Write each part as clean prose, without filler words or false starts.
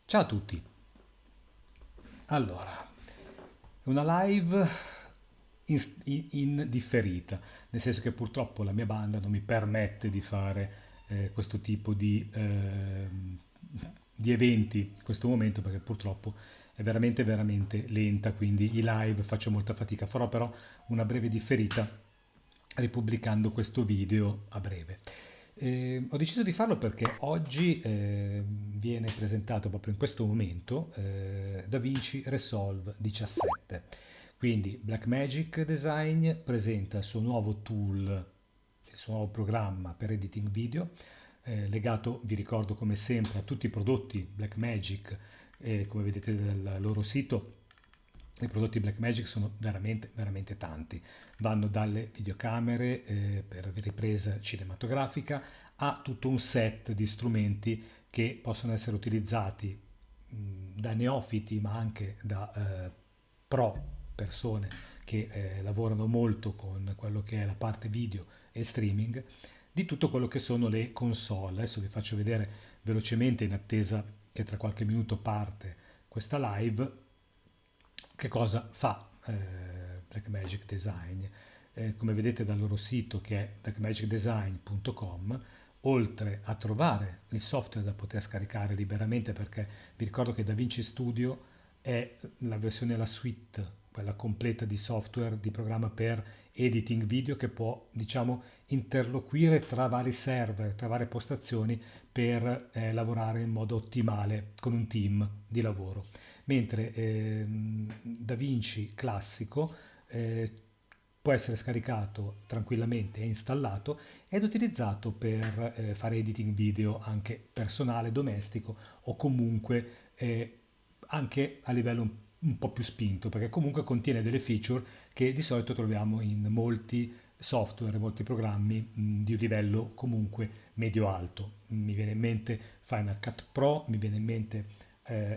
Ciao a tutti. Allora, una live in differita, nel senso che purtroppo la mia banda non mi permette di fare questo tipo di eventi in questo momento perché purtroppo è veramente lenta, quindi i live faccio molta fatica. Farò però una breve differita ripubblicando questo video a breve. Ho deciso di farlo perché oggi viene presentato proprio in questo momento DaVinci Resolve 17. Quindi Blackmagic Design presenta il suo nuovo tool, il suo nuovo programma per editing video, legato, vi ricordo come sempre, a tutti i prodotti Blackmagic, come vedete dal loro sito. I prodotti Blackmagic sono veramente tanti, vanno dalle videocamere per ripresa cinematografica a tutto un set di strumenti che possono essere utilizzati da neofiti ma anche da pro persone che lavorano molto con quello che è la parte video e streaming di tutto quello che sono le console. Adesso vi faccio vedere velocemente in attesa che tra qualche minuto parte questa live che cosa fa Blackmagic Design. Come vedete dal loro sito che è blackmagicdesign.com, oltre a trovare il software da poter scaricare liberamente, perché vi ricordo che DaVinci Studio è la versione, la suite, quella completa di software, di programma per editing video che può, diciamo, interloquire tra vari server, tra varie postazioni per lavorare in modo ottimale con un team di lavoro. Mentre DaVinci classico può essere scaricato tranquillamente e installato ed utilizzato per fare editing video anche personale, domestico o comunque anche a livello un po' più spinto, perché comunque contiene delle feature che di solito troviamo in molti software, molti programmi di livello comunque medio-alto. Mi viene in mente Final Cut Pro, mi viene in mente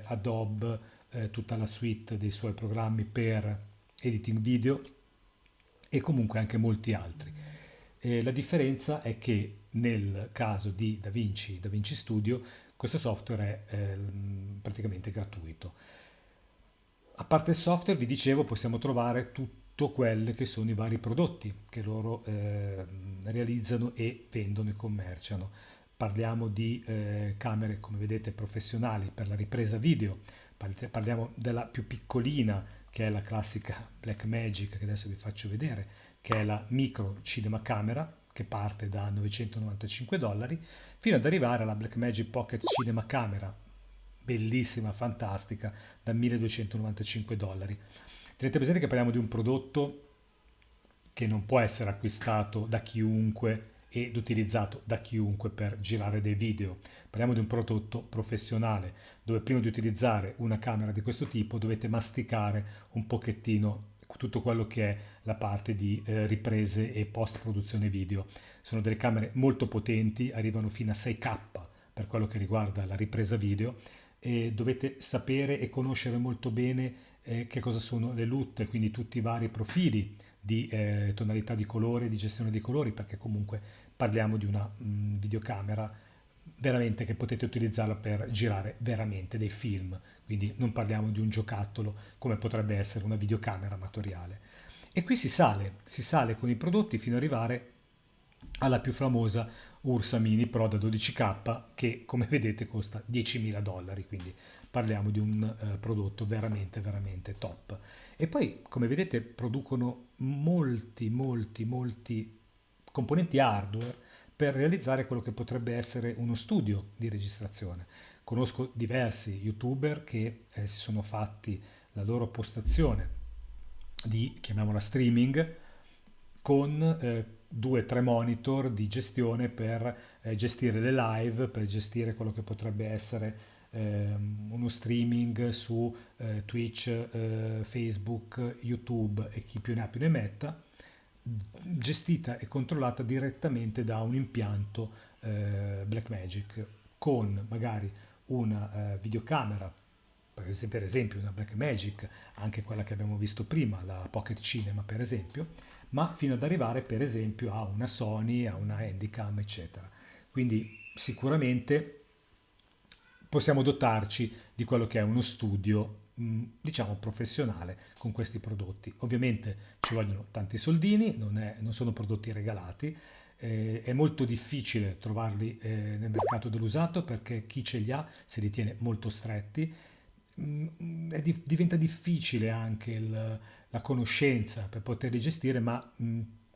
Adobe, tutta la suite dei suoi programmi per editing video e comunque anche molti altri. La differenza è che nel caso di DaVinci Studio, questo software è praticamente gratuito. A parte il software, vi dicevo, possiamo trovare tutto quelli che sono i vari prodotti che loro realizzano e vendono e commerciano. Parliamo di camere, come vedete, professionali per la ripresa video, parliamo della più piccolina, che è la classica Blackmagic, che adesso vi faccio vedere, che è la micro cinema camera, che parte da 995 dollari, fino ad arrivare alla Blackmagic Pocket Cinema Camera, bellissima, fantastica, da 1295 dollari. Tenete presente che parliamo di un prodotto che non può essere acquistato da chiunque ed utilizzato da chiunque per girare dei video. Parliamo di un prodotto professionale dove prima di utilizzare una camera di questo tipo dovete masticare un pochettino tutto quello che è la parte di riprese e post produzione video. Sono delle camere molto potenti, arrivano fino a 6K per quello che riguarda la ripresa video e dovete sapere e conoscere molto bene che cosa sono le LUT, quindi tutti i vari profili di tonalità di colore, di gestione dei colori, perché comunque parliamo di una videocamera veramente che potete utilizzarla per girare veramente dei film, quindi non parliamo di un giocattolo come potrebbe essere una videocamera amatoriale. E qui si sale con i prodotti fino ad arrivare alla più famosa Ursa Mini Pro da 12K che come vedete costa 10.000 dollari, quindi parliamo di un prodotto veramente top. E poi come vedete producono molti componenti hardware per realizzare quello che potrebbe essere uno studio di registrazione. Conosco diversi youtuber che si sono fatti la loro postazione di, chiamiamola streaming, con due o tre monitor di gestione per gestire le live, per gestire quello che potrebbe essere uno streaming su Twitch, Facebook, YouTube e chi più ne ha più ne metta, gestita e controllata direttamente da un impianto Blackmagic con magari una videocamera, per esempio una Blackmagic, anche quella che abbiamo visto prima, la Pocket Cinema per esempio, ma fino ad arrivare per esempio a una Sony, a una Handycam, eccetera. Quindi sicuramente possiamo dotarci di quello che è uno studio, diciamo, professionale con questi prodotti. Ovviamente ci vogliono tanti soldini, non sono prodotti regalati, è molto difficile trovarli nel mercato dell'usato perché chi ce li ha se li tiene molto stretti. Diventa difficile anche la conoscenza per poterli gestire, ma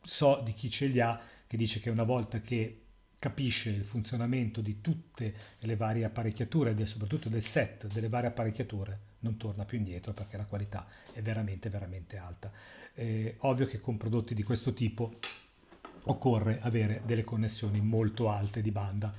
so di chi ce li ha che dice che una volta che capisce il funzionamento di tutte le varie apparecchiature e soprattutto del set delle varie apparecchiature, non torna più indietro perché la qualità è veramente veramente alta. Ovvio che con prodotti di questo tipo occorre avere delle connessioni molto alte di banda,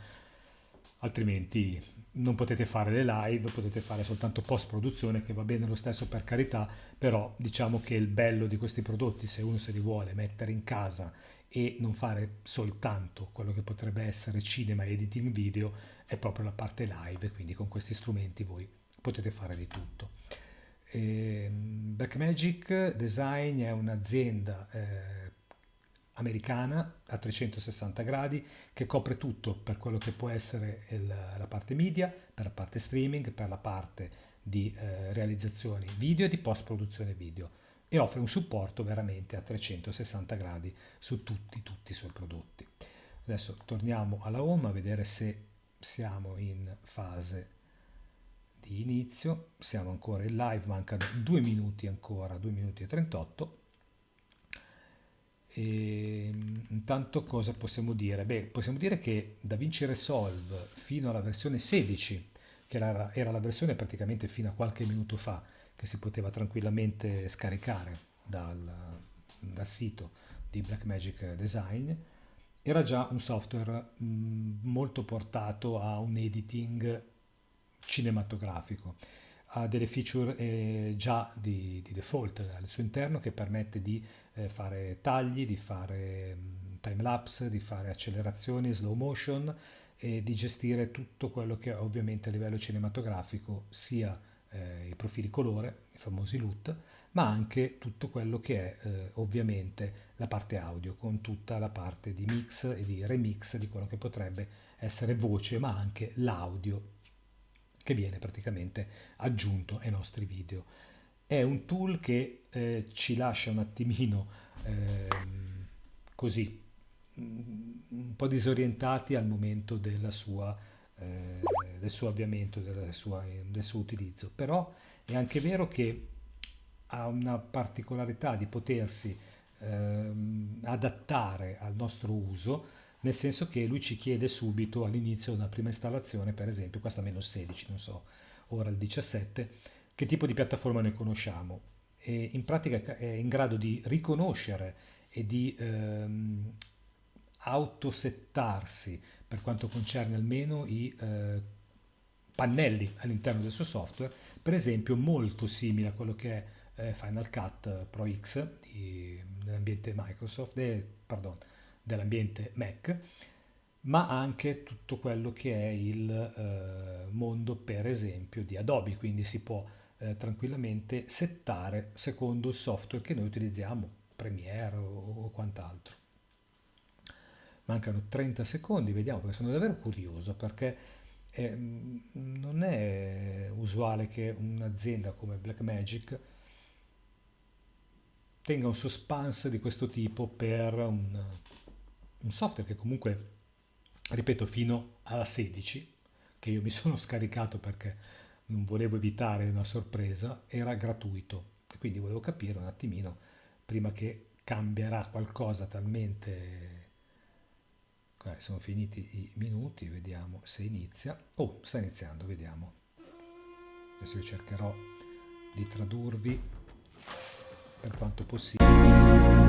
altrimenti non potete fare le live, potete fare soltanto post produzione, che va bene lo stesso per carità, però diciamo che il bello di questi prodotti, se uno se li vuole mettere in casa e non fare soltanto quello che potrebbe essere cinema e editing video, è proprio la parte live, quindi con questi strumenti voi potete fare di tutto. Blackmagic Design è un'azienda americana a 360 gradi che copre tutto per quello che può essere la parte media, per la parte streaming, per la parte di realizzazioni video e di post produzione video, e offre un supporto veramente a 360 gradi su tutti i suoi prodotti. Adesso torniamo alla home a vedere se siamo in fase di inizio. Siamo ancora in live, mancano 2 minuti ancora, 2 minuti e 38. E intanto cosa possiamo dire? Beh, possiamo dire che DaVinci Resolve fino alla versione 16, che era la versione praticamente fino a qualche minuto fa, che si poteva tranquillamente scaricare dal sito di Blackmagic Design, era già un software molto portato a un editing cinematografico. Ha delle feature già di default al suo interno, che permette di fare tagli, di fare time lapse, di fare accelerazioni, slow motion, e di gestire tutto quello che è ovviamente a livello cinematografico, sia i profili colore, i famosi LUT, ma anche tutto quello che è ovviamente la parte audio, con tutta la parte di mix e di remix di quello che potrebbe essere voce, ma anche l'audio che viene praticamente aggiunto ai nostri video. È un tool che ci lascia un attimino così un po' disorientati al momento del suo avviamento, del suo utilizzo, però è anche vero che ha una particolarità di potersi adattare al nostro uso, nel senso che lui ci chiede subito all'inizio una prima installazione, per esempio, questa meno 16, non so, ora il 17, che tipo di piattaforma ne conosciamo, e in pratica è in grado di riconoscere e di autosettarsi per quanto concerne almeno i pannelli all'interno del suo software, per esempio molto simile a quello che è Final Cut Pro X dell'ambiente Microsoft, dell'ambiente Mac, ma anche tutto quello che è il mondo, per esempio, di Adobe, quindi si può tranquillamente settare secondo il software che noi utilizziamo, Premiere o quant'altro. Mancano 30 secondi, vediamo, perché sono davvero curioso, perché non è usuale che un'azienda come Blackmagic tenga un suspense di questo tipo per un software che comunque, ripeto, fino alla 16, che io mi sono scaricato perché non volevo evitare una sorpresa, era gratuito. E quindi volevo capire un attimino, prima che cambierà qualcosa talmente... sono finiti i minuti, vediamo se inizia. Oh, sta iniziando, vediamo. Adesso io cercherò di tradurvi per quanto possibile.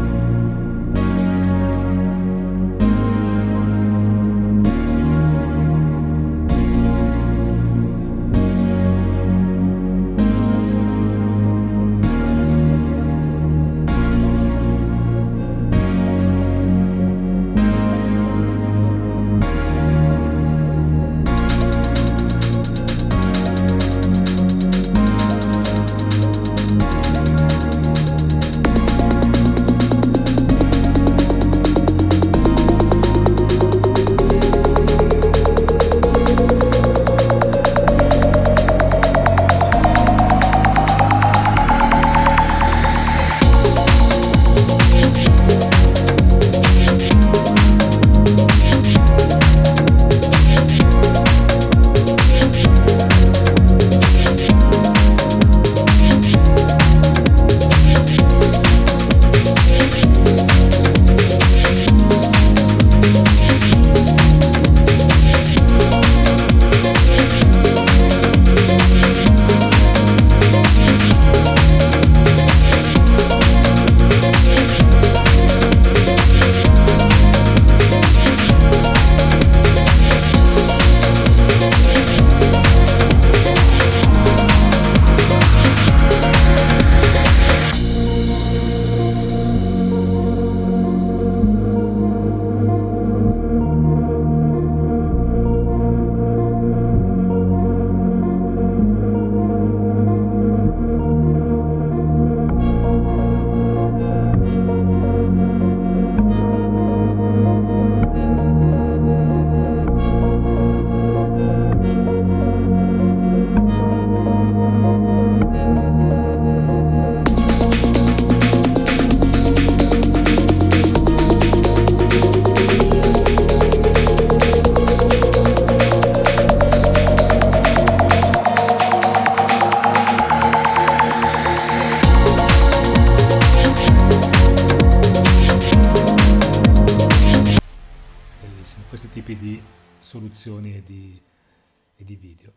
tipi di soluzioni e di video,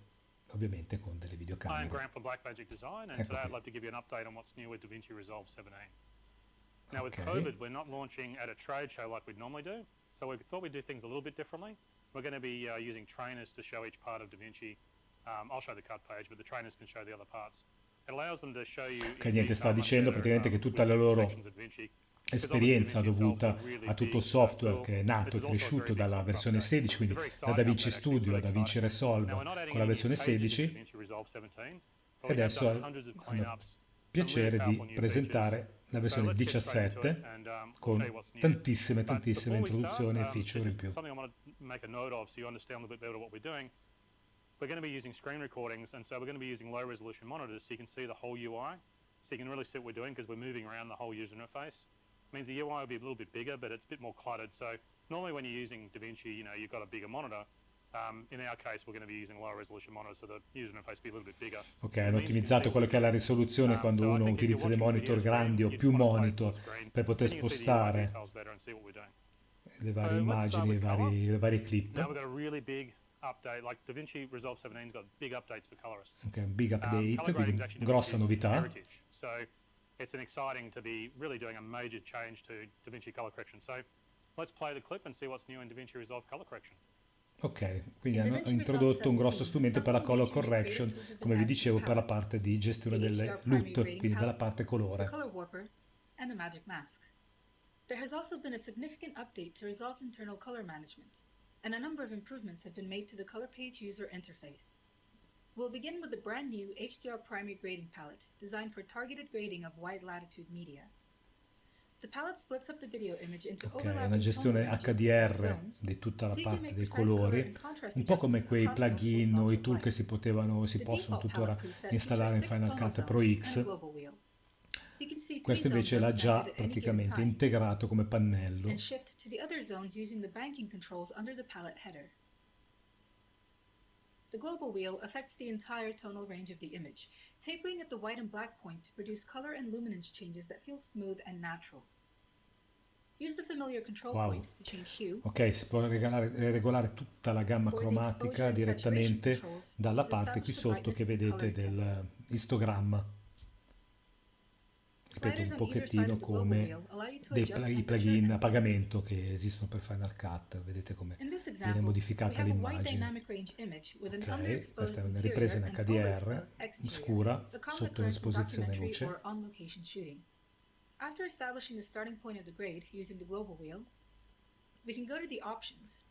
ovviamente con delle I am videocamere. Grant from Blackmagic Design, and Ecco today I'd qui. like to give you an update on what's new with DaVinci Resolve 17. Now with Ok, COVID, we're not launching at a trade show like we'd normally do, so we thought we'd do things a little bit differently. We're going to be using trainers to show each part of DaVinci. I'll show the cut page, but the trainers can show the other parts. It allows them to show you che in niente, detail sta much dicendo better praticamente che with tutta la different loro sections of DaVinci. Because obviously esperienza DaVinci itself is a dovuta really a tutto big il software tool. che è nato This e is also a very cresciuto big dalla software versione update. 16, It's a quindi very da exciting DaVinci update, actually. It's Studio a really DaVinci exciting. Now Resolve we're not adding con la any new versione pages in 16 DaVinci Resolve 17, but e we have adesso done hundreds of hanno cleanups, some really piacere di powerful new features. presentare la So versione let's get straight into it 17 and we'll show you con what's new. tantissime But before we start, introduzioni e this feature in is più. something I want to make a note of so you understand a little bit better what we're doing. We're going to be using screen recordings, and so we're going to be using low resolution monitors so you can see the whole UI, so you can really see what we're doing because we're moving around the whole user interface. It means the UI will be a little bit bigger, but it's a bit more cluttered. So normally when you're using DaVinci, you've got a bigger monitor. In our case, we're going to be using low resolution monitors, so the user interface will be a little bit bigger. Ok, hanno ottimizzato quello che è la risoluzione quando uno utilizza dei monitor grandi o più monitor per poter spostare le varie immagini, le varie clip. Now we've got a really big update, like DaVinci Resolve 17's got big updates for colorists. Ok, un big update, Color quindi grading is actually grossa DaVinci's novità. heritage. So it's an exciting to be really doing a major change to DaVinci color correction. So let's play the clip and see what's new in DaVinci Resolve color correction. Ok, quindi hanno introdotto un grosso strumento per la color correction, come vi dicevo, per la parte di gestione delle LUT, quindi dalla parte colore. And the magic mask. There has also been a significant update to Resolve's internal color management, and a number of improvements have been made to the color page user interface. We'll begin with the brand new HDR primary grading palette, designed for targeted grading of wide latitude media. The palette splits up the video image into Ok, è una overlapping gestione tone ranges, HDR zones, di tutta la so you can parte make dei precise color colori, and contrast un po' come adjustments quei across multiple plugin o slobs i of tool che light. si The possono default tuttora palette preset installare in features 6 Final tonal Cut zones Pro and a X. global wheel. You can see 3 Questo zones invece l'ha già represented at any given praticamente time, integrato come pannello. and shift to the other zones using the banking controls under the palette header. The global wheel affects the entire tonal range of the image, tapering at the white and black point to produce color and luminance changes that feel smooth and natural. Use the familiar control point to change hue. Ok, si può regolare tutta la gamma cromatica direttamente dalla parte qui sotto che vedete del histogramma. Ripeto, un pochettino come i plugin a pagamento che esistono per Final Cut. Vedete come viene modificata l'immagine. Ok, questa è una ripresa in HDR scura sotto l'esposizione luce. After establishing the starting point of the grade using the global wheel, we can go to the options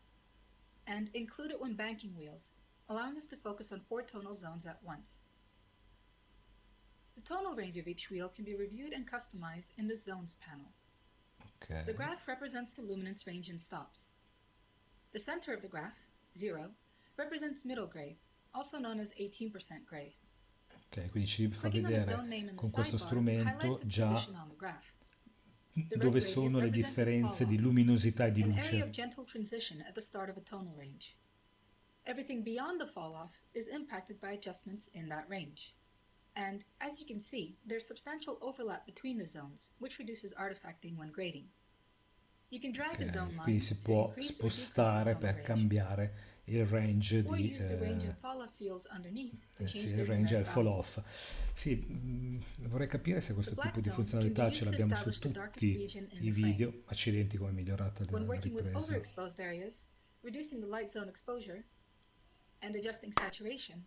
and include it when banking wheels, allowing us to focus on 4 tonal zones at once. The tonal range of each wheel can be reviewed and customized in the Zones panel. Okay. The graph represents the luminance range in stops. The center of the graph, 0, represents middle gray, also known as 18% gray. Ok, quindi ci fa vedere con questo strumento già dove sono le differenze di luminosità e di luce. Everything beyond the fall-off is impacted by adjustments in that range. And, as you can see, there's substantial overlap between the zones, which reduces artifacting when grading. You can drag a zone line quindi si può spostare per cambiare il range di il range e il fall off. Sì, vorrei capire se questo tipo di funzionalità ce l'abbiamo su tutti i video. Accidenti, come è migliorata la ripresa. Reducing the light zone exposure and adjusting saturation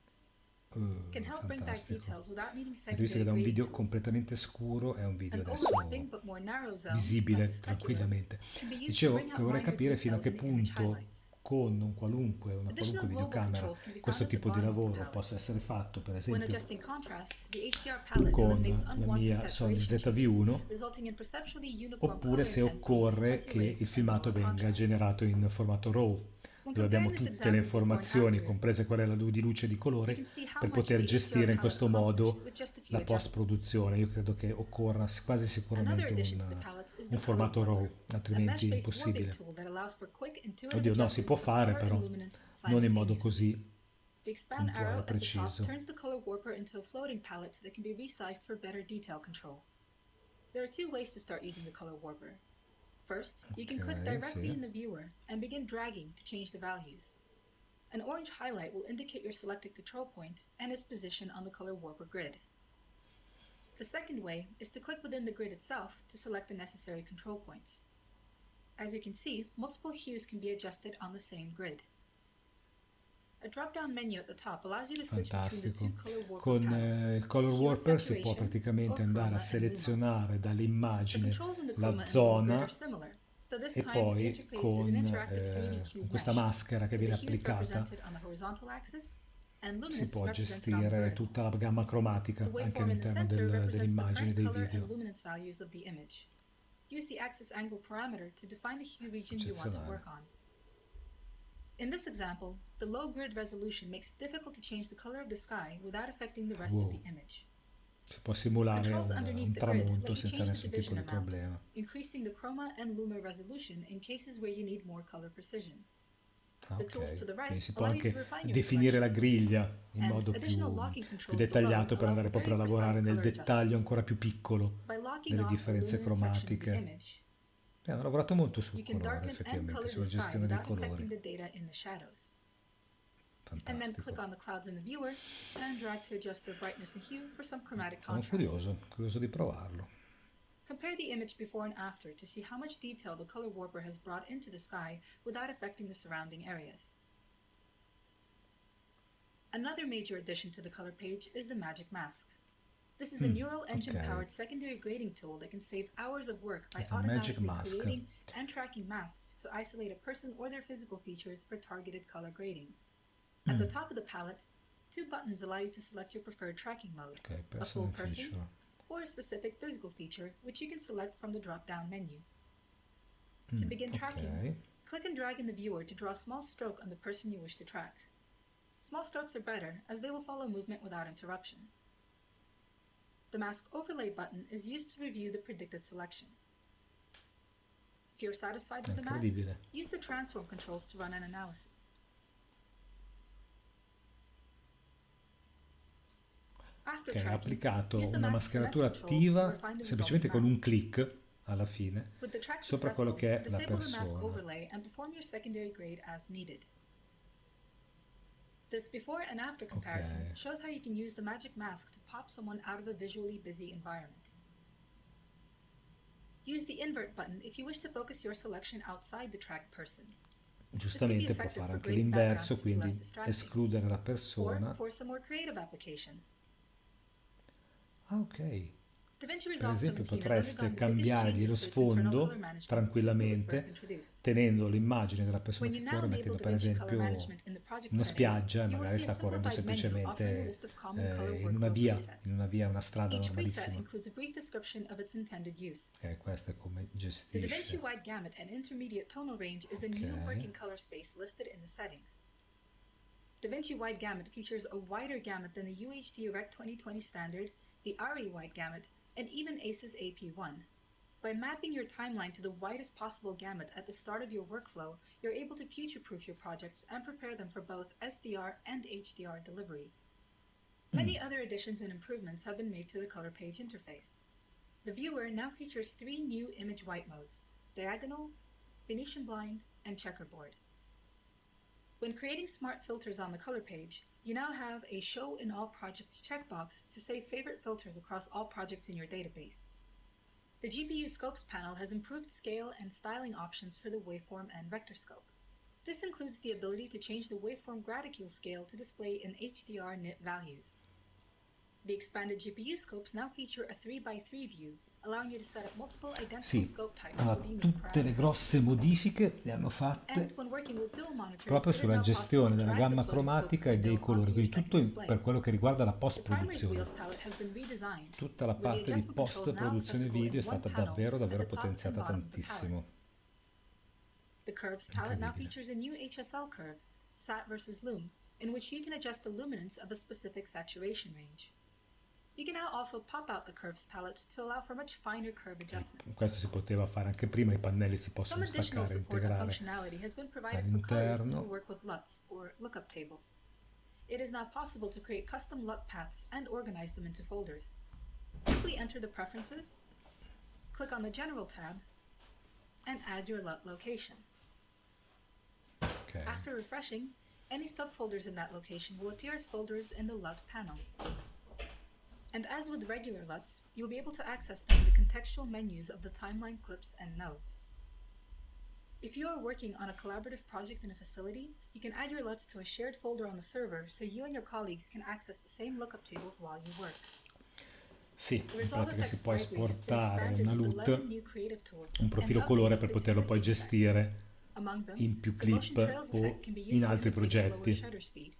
can help bring back details without needing Avete visto che da un video completamente scuro è un video adesso visibile tranquillamente. Dicevo che vorrei capire fino a che punto con una qualunque videocamera questo tipo di lavoro possa essere fatto, per esempio con la mia Sony ZV-1, oppure se occorre che il filmato venga generato in formato RAW, dove abbiamo tutte le informazioni, comprese quelle di luce e di colore, per poter gestire in questo modo la post-produzione. Io credo che occorra quasi sicuramente un formato RAW, altrimenti è impossibile. Oddio, no, si può fare, però non in modo così puntuale, preciso. Turns the color warper into a floating palette that can be resized for better detail control. There are 2 ways to start using the color warper. First, you can click directly in the viewer and begin dragging to change the values. An orange highlight will indicate your selected control point and its position on the color warper grid. The second way is to click within the grid itself to select the necessary control points. As you can see, multiple hues can be adjusted on the same grid. A drop-down menu at the top allows you to switch between the two Fantastico. color warper Con panels. il color Hue and warper si può saturation, praticamente or andare a chroma and luma. selezionare The dall'immagine controls in the la chroma and luma grid zona are similar, though this e time the poi interface is an interactive 3D con cube questa mesh, maschera che with viene the hues applicata represented on the horizontal axis and si luminance può represented on the gestire vertical. tutta la gamma cromatica The anche waveform in the all'interno center represents the dell'immagine, current dei color and video. luminance values of the image. Use the axis angle parameter to define the hue region you want to Eccezionale. work on. In this example, the low grid resolution makes it difficult to change the color of the sky without affecting the rest of the image. Si può simulare Controls un underneath the grid tramonto let you senza change the nessun tipo division di amount, problema. increasing the chroma and luma resolution in cases where you need more color precision. Ah, The tools to the ok. right Quindi si può allow you to anche refine your definire la selection, griglia in and modo additional più locking controls below dettagliato per allow andare for proprio a very lavorare precise nel color dettaglio adjustments. ancora più piccolo By locking delle off the differenze luminance section of the cromatiche. image, Hanno lavorato molto sul you can colore, darken and effettivamente, color the sulla sky gestione dei without affecting colori. the data in the shadows. And then click Fantastico. on the clouds in the viewer and drag to adjust their brightness and hue for some chromatic Sono contrast. curioso di provarlo. Compare the image before and after to see how much detail the color warper has brought into the sky without affecting the surrounding areas. Another major addition to the color page is the Magic Mask. This is a neural engine-powered secondary grading tool that can save hours of work by It's a magic automatically mask. creating and tracking masks to isolate a person or their physical features for targeted color grading. At the top of the palette, two buttons allow you to select your preferred tracking mode, Ok, a full personal person feature. or a specific physical feature, which you can select from the drop-down menu. To begin tracking, Ok. click and drag in the viewer to draw a small stroke on the person you wish to track. Small strokes are better, as they will follow movement without interruption. The Mask Overlay button is used to review the predicted selection. If you're satisfied with the mask, Incredibile. use the transform controls to run an analysis. After Ok, ha tracking, applicato use the una mask mascheratura finesse controls to attiva refine the semplicemente con resulting un mask. clic alla fine With the track sopra quello successful, che è la disable the mask persona. overlay and perform your secondary grade as needed. This before and after comparison Okay. shows how you can use the magic mask to pop someone out of a visually busy environment. Use the invert button if you wish to focus your selection outside the tracked person, Giustamente può fare anche l'inverso, quindi escludere la or persona. for some more creative application. Ah, ok. DaVinci Per Resolve esempio 17 has potreste undergone the biggest cambiargli lo changes to its internal sfondo color management since it was first tranquillamente introduced. tenendo l'immagine della persona When che you corre, now mettendo enable per DaVinci Color esempio Management in the project una settings, spiaggia e you will magari see a sta correndo simplified menu offering a semplicemente list of common color in una workflow via, presets. una strada Each preset normalissima. includes a brief description of its intended use. Questo è come The DaVinci gestisce. Wide Gamut and Intermediate Tonal Range is a new Okay. working color space listed in the settings. DaVinci Wide Gamut features a wider gamut than the UHD Rec 2020 standard, the ARRI Wide Gamut, and even ACES AP1. By mapping your timeline to the widest possible gamut at the start of your workflow, you're able to future-proof your projects and prepare them for both SDR and HDR delivery. Many other additions and improvements have been made to the color page interface. The viewer now features 3 new image white modes: diagonal, Venetian blind, and checkerboard. When creating smart filters on the color page, you now have a Show in All Projects checkbox to save favorite filters across all projects in your database. The GPU Scopes panel has improved scale and styling options for the waveform and vector scope. This includes the ability to change the waveform graticule scale to display in HDR nit values. The expanded GPU scopes now feature a 3x3 view, allowing you to set up multiple identical Sì, scope types allora, with unique tutte le parameters. grosse modifiche le hanno And fatte when working with dual monitors, proprio it is sulla now gestione possible to della drag the gamma floating scopes cromatica e dei window colori, onto quindi your tutto second display. per quello che riguarda la The Primaries post-produzione. Wheels palette has been redesigned, Tutta la with the parte di adjustment controls now post-produzione accessible video è in one stata panel davvero at the top and potenziata bottom of the tantissimo. palette. The Curves palette now Incredibile. features a new HSL curve, Sat versus Lume, in which you can adjust the luminance of a specific saturation range. You can now also pop out the Curves palette to allow for much finer curve adjustments. Questo si poteva fare anche prima, i pannelli si Some possono additional staccare e support and integrare functionality has been provided for colorists who all'interno. work with LUTs, or lookup tables. It is now possible to create custom LUT paths and organize them into folders. Simply enter the preferences, click on the General tab, and add your LUT location. Ok. After refreshing, any subfolders in that location will appear as folders in the LUT panel. And as with regular LUTs, you'll be able to access them in the contextual menus of the timeline clips and nodes. If you are working on a collaborative project in a facility, you can add your LUTs to a shared folder on the server so you and your colleagues can access the same lookup tables while you work. Sì, The in Resolve pratica si Effects può library has been esportare expanded una with LUT, 11 new creative tools un and profilo updates colore to per its poterlo poi existing effects. gestire Among them, in più the motion clip trails o effect can be in used to altri indicate slower progetti. shutter speed,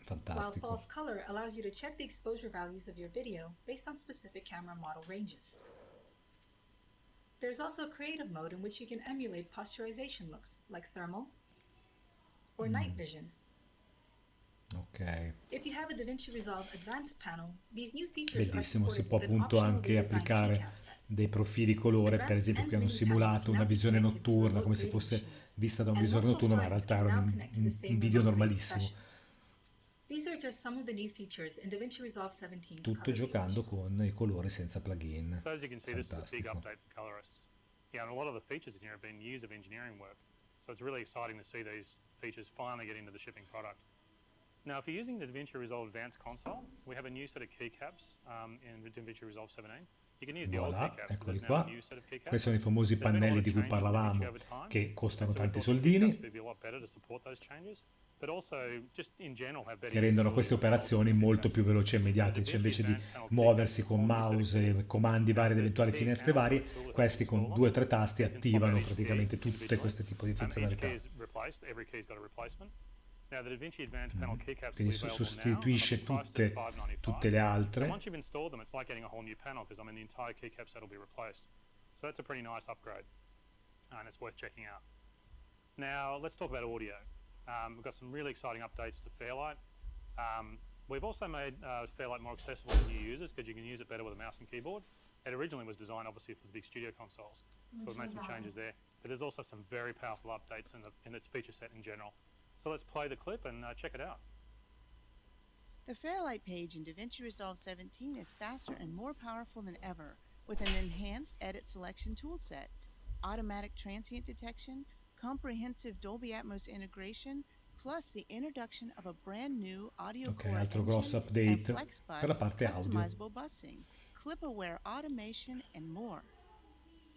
while Fantastico. false color allows you to check the exposure values of your video based on specific camera model ranges. There's also a creative mode in which you can emulate posturization looks, like thermal or night vision. Ok, If you have a DaVinci Resolve Advanced panel, these new features are bellissimo. Si supported può with an appunto optional anche redesign applicare keycap set. dei profili colore, per Advanced esempio and qui hanno mini panels simulato can una now be visione connected to notturna remote come se grading fosse machines, vista da un and visore multiple notturno, ma in clients realtà can era now connect to the same un video remote grading normalissimo. session. These are just some of the new features in DaVinci Resolve 17's Tutto color giocando page. con i colori senza plugin. So as you can see, this is a big Fantastico. update for colorists. Yeah, and a lot of the features in here have been years of engineering work. So it's really exciting to see these features finally get into the shipping product. Now, if you're using the DaVinci Resolve Advanced console, we have a new set of keycaps in DaVinci Resolve 17. You can use the old Voilà, keycaps, but eccoli there's now a qua. new set of keycaps. Questi sono i famosi There have been a lot pannelli of di cui changes in DaVinci parlavamo, over time, che costano and so we tanti thought the keycaps soldini, would be a lot better to support those changes, but also just in general have better che rendono usability queste as a result of operazioni the molto keycaps. più veloci e The immediate. Cioè, DaVinci invece di Advanced panel muoversi keycaps con are a whole new set of mouse keys. e comandi vari ed There's the eventuali keys finestre now, so varie, a tool that questi can con install 2 o 3 tasti them. You can swap out attivano each key praticamente tutte individually. queste tipo di Each key funzionalità. is replaced, every key's got a replacement. Now, the DaVinci Advanced Panel keycaps will Quindi be available now, and sostituisce they'll be priced at tutte le $5.95. altre. And once you've installed them, it's like getting a whole new panel because the entire keycap set will be replaced. So that's a pretty nice upgrade, and it's worth checking out. Now, let's talk about audio. We've got some really exciting updates to Fairlight. We've also made Fairlight more accessible to new users because you can use it better with a mouse and keyboard. It originally was designed, obviously, for the big studio consoles, so we've made some changes there. But there's also some very powerful updates in its feature set in general. So let's play the clip and check it out. The Fairlight page in DaVinci Resolve 17 is faster and more powerful than ever, with an enhanced edit selection toolset, automatic transient detection, comprehensive Dolby Atmos integration, plus the introduction of a brand new audio Ok, core altro engine grosso and update FlexBus per la parte audio. customizable busing, clip-aware automation, and more.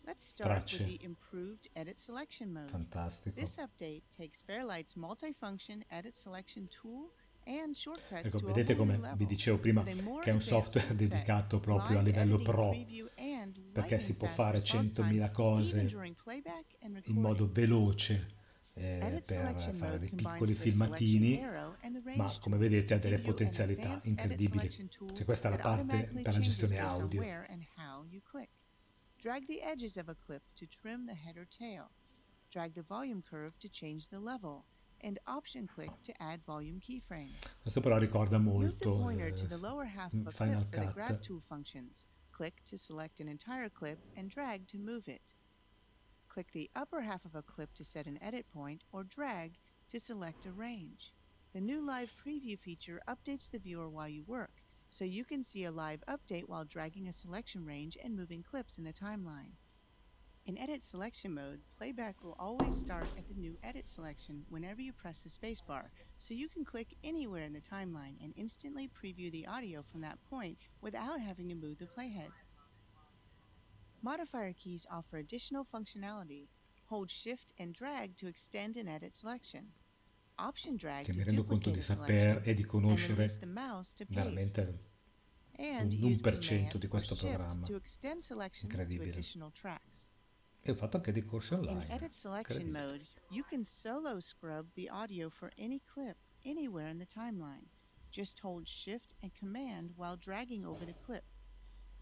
Let's start Tracce. with the improved edit selection mode. Fantastico. This update takes Fairlight's multifunction edit selection tool and shortcuts Ecco, to a vedete whole new come vi level. dicevo prima With a more che è un advanced software toolset, dedicato proprio a live livello editing pro, preview, and perché si lightning può fast fare response time, 100.000 even cose during playback and in modo recording. veloce Edit per selection fare mode dei combines piccoli the selection filmatini, arrow and the ma range come tools vedete ha to delle give you an potenzialità advanced edit incredibili. selection tool Cioè, questa è la that parte automatically per la changes gestione based on audio. where and how you click. Drag the edges of a clip to trim the head or tail. Drag the volume curve to change the level, and option click to add volume keyframes. Questo però ricorda Move the molto pointer to the lower half of a clip Final for the grab Cut. tool functions. Click to select an entire clip and drag to move it. Click the upper half of a clip to set an edit point, or drag to select a range. The new live preview feature updates the viewer while you work, so you can see a live update while dragging a selection range and moving clips in a timeline. In edit selection mode, playback will always start at the new edit selection whenever you press the spacebar, so you can click anywhere in the timeline and instantly preview the audio from that point without having to move the playhead. Modifier keys offer additional functionality. Hold Shift and drag to extend an edit selection. Option drag Che to mi rendo conto duplicate di a sapere selection e di and conoscere release the mouse to paste. veramente And un use 1% Command di or questo Shift programma. to extend selections to Incredibile. additional tracks. E ho fatto anche dei corsi In online. edit selection Incredibile. mode, you can solo scrub the audio for any clip anywhere in the timeline. Just hold Shift and Command while dragging over the clip.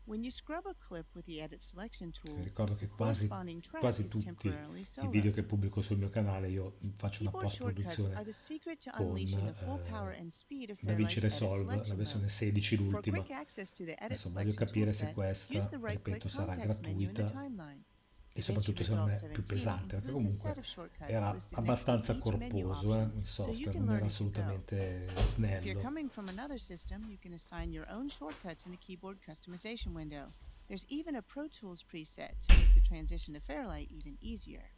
When you scrub a clip with the edit selection tool, Vi ricordo che the corresponding track is quasi tutti temporarily i solo. video che pubblico sul mio canale io faccio una Keyboard shortcuts post-produzione are the secret to con unleashing the full power and speed of DaVinci Fairlight's edit Resolve, la selection versione mode. 16, For l'ultima. quick access to the edit Adesso voglio selection capire se toolset, questa, use the right-click ripeto, sarà context menu in the gratuita timeline. e DaVinci soprattutto secondo Resolve me più 17 pesante, perché includes a set comunque of shortcuts era listed next to abbastanza each menu corposo option, il so you software, can non era learn as you go. assolutamente If you're snello. coming from another system, you can assign your own shortcuts in the keyboard customization window. There's even a Pro Tools preset to make the transition to Fairlight even easier.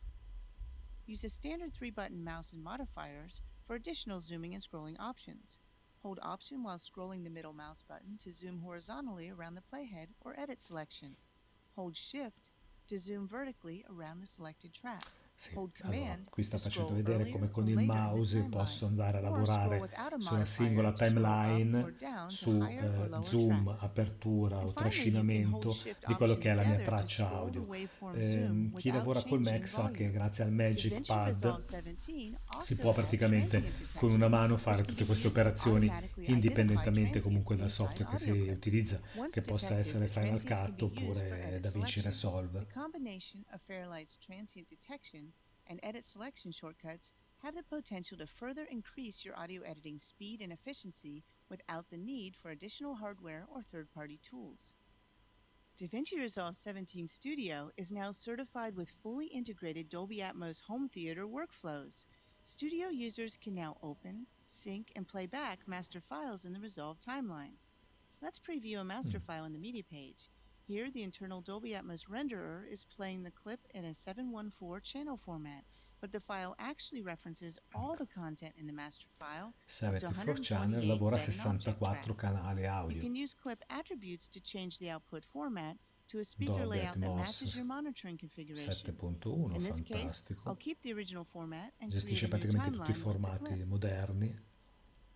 Use a standard 3-button mouse and modifiers for additional zooming and scrolling options. Hold Option while scrolling the middle mouse button to zoom horizontally around the playhead or edit selection. Hold Shift to zoom vertically around the selected track. Sì, Hold allora, Command qui sta to facendo scroll vedere earlier come or con il later in the mouse timeline, posso andare a or scroll lavorare without a su una modifier singola to scroll up or timeline, down to su higher or lower zoom, tracks. apertura o And finally, you can hold trascinamento Shift di quello Option che è la mia together to traccia scroll the audio. waveform zoom Chi without lavora col Mac changing sa che volume. grazie al Magic DaVinci Resolve Pad 17 si also può has praticamente transient con una detection, mano which fare can tutte be queste used to operazioni automatically identify indipendentemente transients comunque dal inside software che si audio clips. utilizza, Once che possa detected, essere the Final transients can Cut be used for oppure edit DaVinci selection. Resolve. The combination of Fairlight's transient detection and edit selection shortcuts have the potential to further increase your audio editing speed and efficiency without the need for additional hardware or third-party tools. DaVinci Resolve 17 Studio is now certified with fully integrated Dolby Atmos home theater workflows. Studio users can now open, sync, and play back master files in the Resolve timeline. Let's preview a master file in the media page. Here, the internal Dolby Atmos renderer is playing the clip in a 714 channel format, but the file actually references all the content in the master file up to 74 Channel 128 lavora bed and object 64 tracks. canali You audio. can use clip attributes to change the output format to a speaker Dolby layout that Atmos matches your monitoring configuration. 7.1, In this case, fantastico. I'll keep the original format and Gestisce create a new praticamente tutti i timeline with the formati clip. moderni.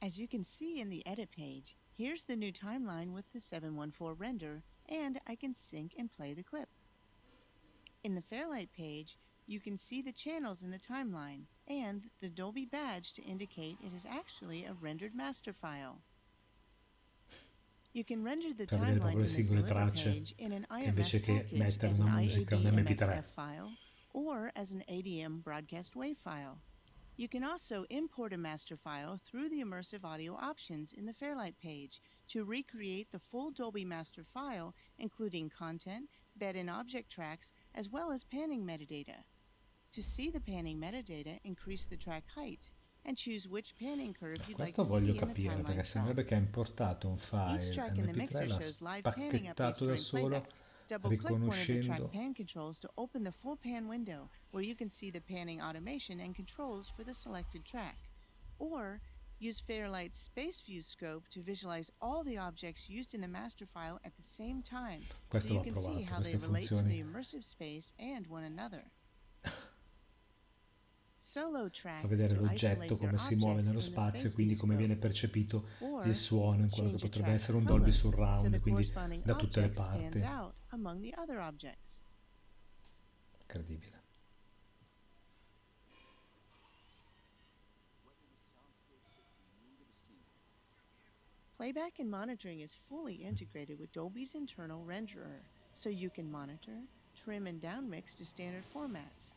As you can see in the edit page, here's the new timeline with the 714 render, and I can sync and play the clip. In the Fairlight page, you can see the channels in the timeline and the Dolby badge to indicate it is actually a rendered master file. You can render the Per vedere timeline proprio le in the singole Deliver tracce, page in an che invece IMF che package mettere as an una musica, un MP3. IAB-MXF file or as an ADM broadcast wave file. You can also import a master file through the immersive audio options in the Fairlight page to recreate the full Dolby master file, including content, bed and object tracks, as well as panning metadata. To see the panning metadata, increase the track height and choose which panning curve you'd like Questo to voglio see in the capire perché timeline sembrerebbe che ha tracks. importato un Each file track in the MP3, mixer l'ha shows live panning updates spacchettato da during solo, playback. Double-click one of the track riconoscendo. pan controls to open the full pan window, where you can see the panning automation and controls for the selected track. Or use Fairlight's Space View scope to visualize all the objects used in the master file at the same time, so Questo you l'ho can see provato, how they queste relate to the funzioni. immersive space and one another. Solo tracks Fa vedere to l'oggetto isolate your come si muove objects nello in the spazio Space e quindi View come viene scope. percepito Or il suono in quello che change a potrebbe track's essere un Dolby color so Surround, the quindi corresponding da tutte le object stands parti. out among the other objects. Incredibile. Playback and monitoring is fully integrated with Dolby's internal renderer, so you can monitor, trim, and downmix to standard formats,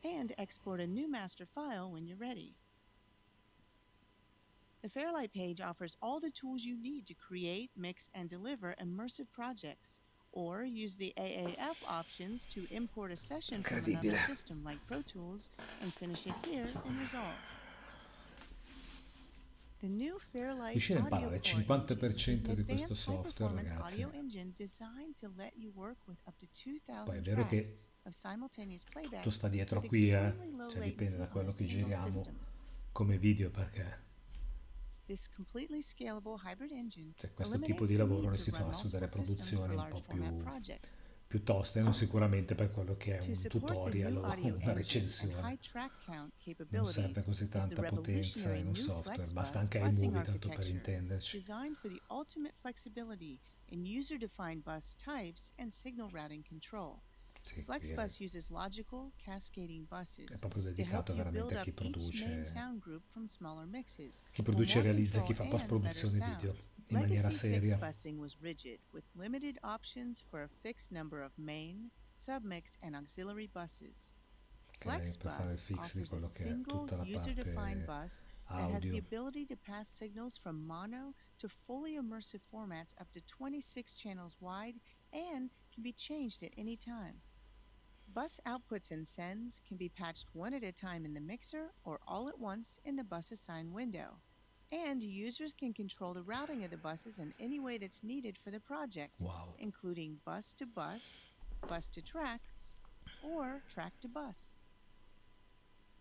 and export a new master file when you're ready. The Fairlight page offers all the tools you need to create, mix, and deliver immersive projects, or use the AAF options to import a session from another Incredibile. system like Pro Tools and finish it here in Resolve. The new Fairlight Riuscire a Audio imparare il Core 50% engine is an di questo advanced software, high-performance ragazzi. audio engine designed to let you work with up to Poi 2,000 è vero tracks che of simultaneous playback tutto sta dietro with qui, extremely low cioè dipende latency da on a quello che single giriamo system. come video, perché This completely scalable hybrid engine cioè, questo tipo eliminates di the lavoro need lo to si run fa su delle multiple systems for produzioni un large po' format projects. più toste, non sicuramente per quello che è To un support the tutorial new o audio una engine and recensione. high track count Non serve capabilities così is the tanta potenza revolutionary in un new software, basta FlexBus anche busing iMovie tanto per architecture, intenderci. designed for the ultimate flexibility in user-defined bus types and signal routing control. Sì, qui FlexBus uses logical, cascading è buses proprio to help dedicato you veramente build a up chi each main produce, sound group from smaller mixes chi for produce e more realizza, chi control fa and better post-produzione video sound. in maniera Legacy seria. fixed busing was rigid, with limited options for a fixed number of main, submix, and auxiliary buses. Ok, per fare il FlexBus fix di offers a quello che è single tutta la user-defined parte bus that has the audio. ability to pass signals from mono to fully immersive formats up to 26 channels wide and can be changed at any time. Bus outputs and sends can be patched one at a time in the mixer or all at once in the bus assign window. And users can control the routing of the buses in any way that's needed for the project, Wow. including bus to track, or track to bus.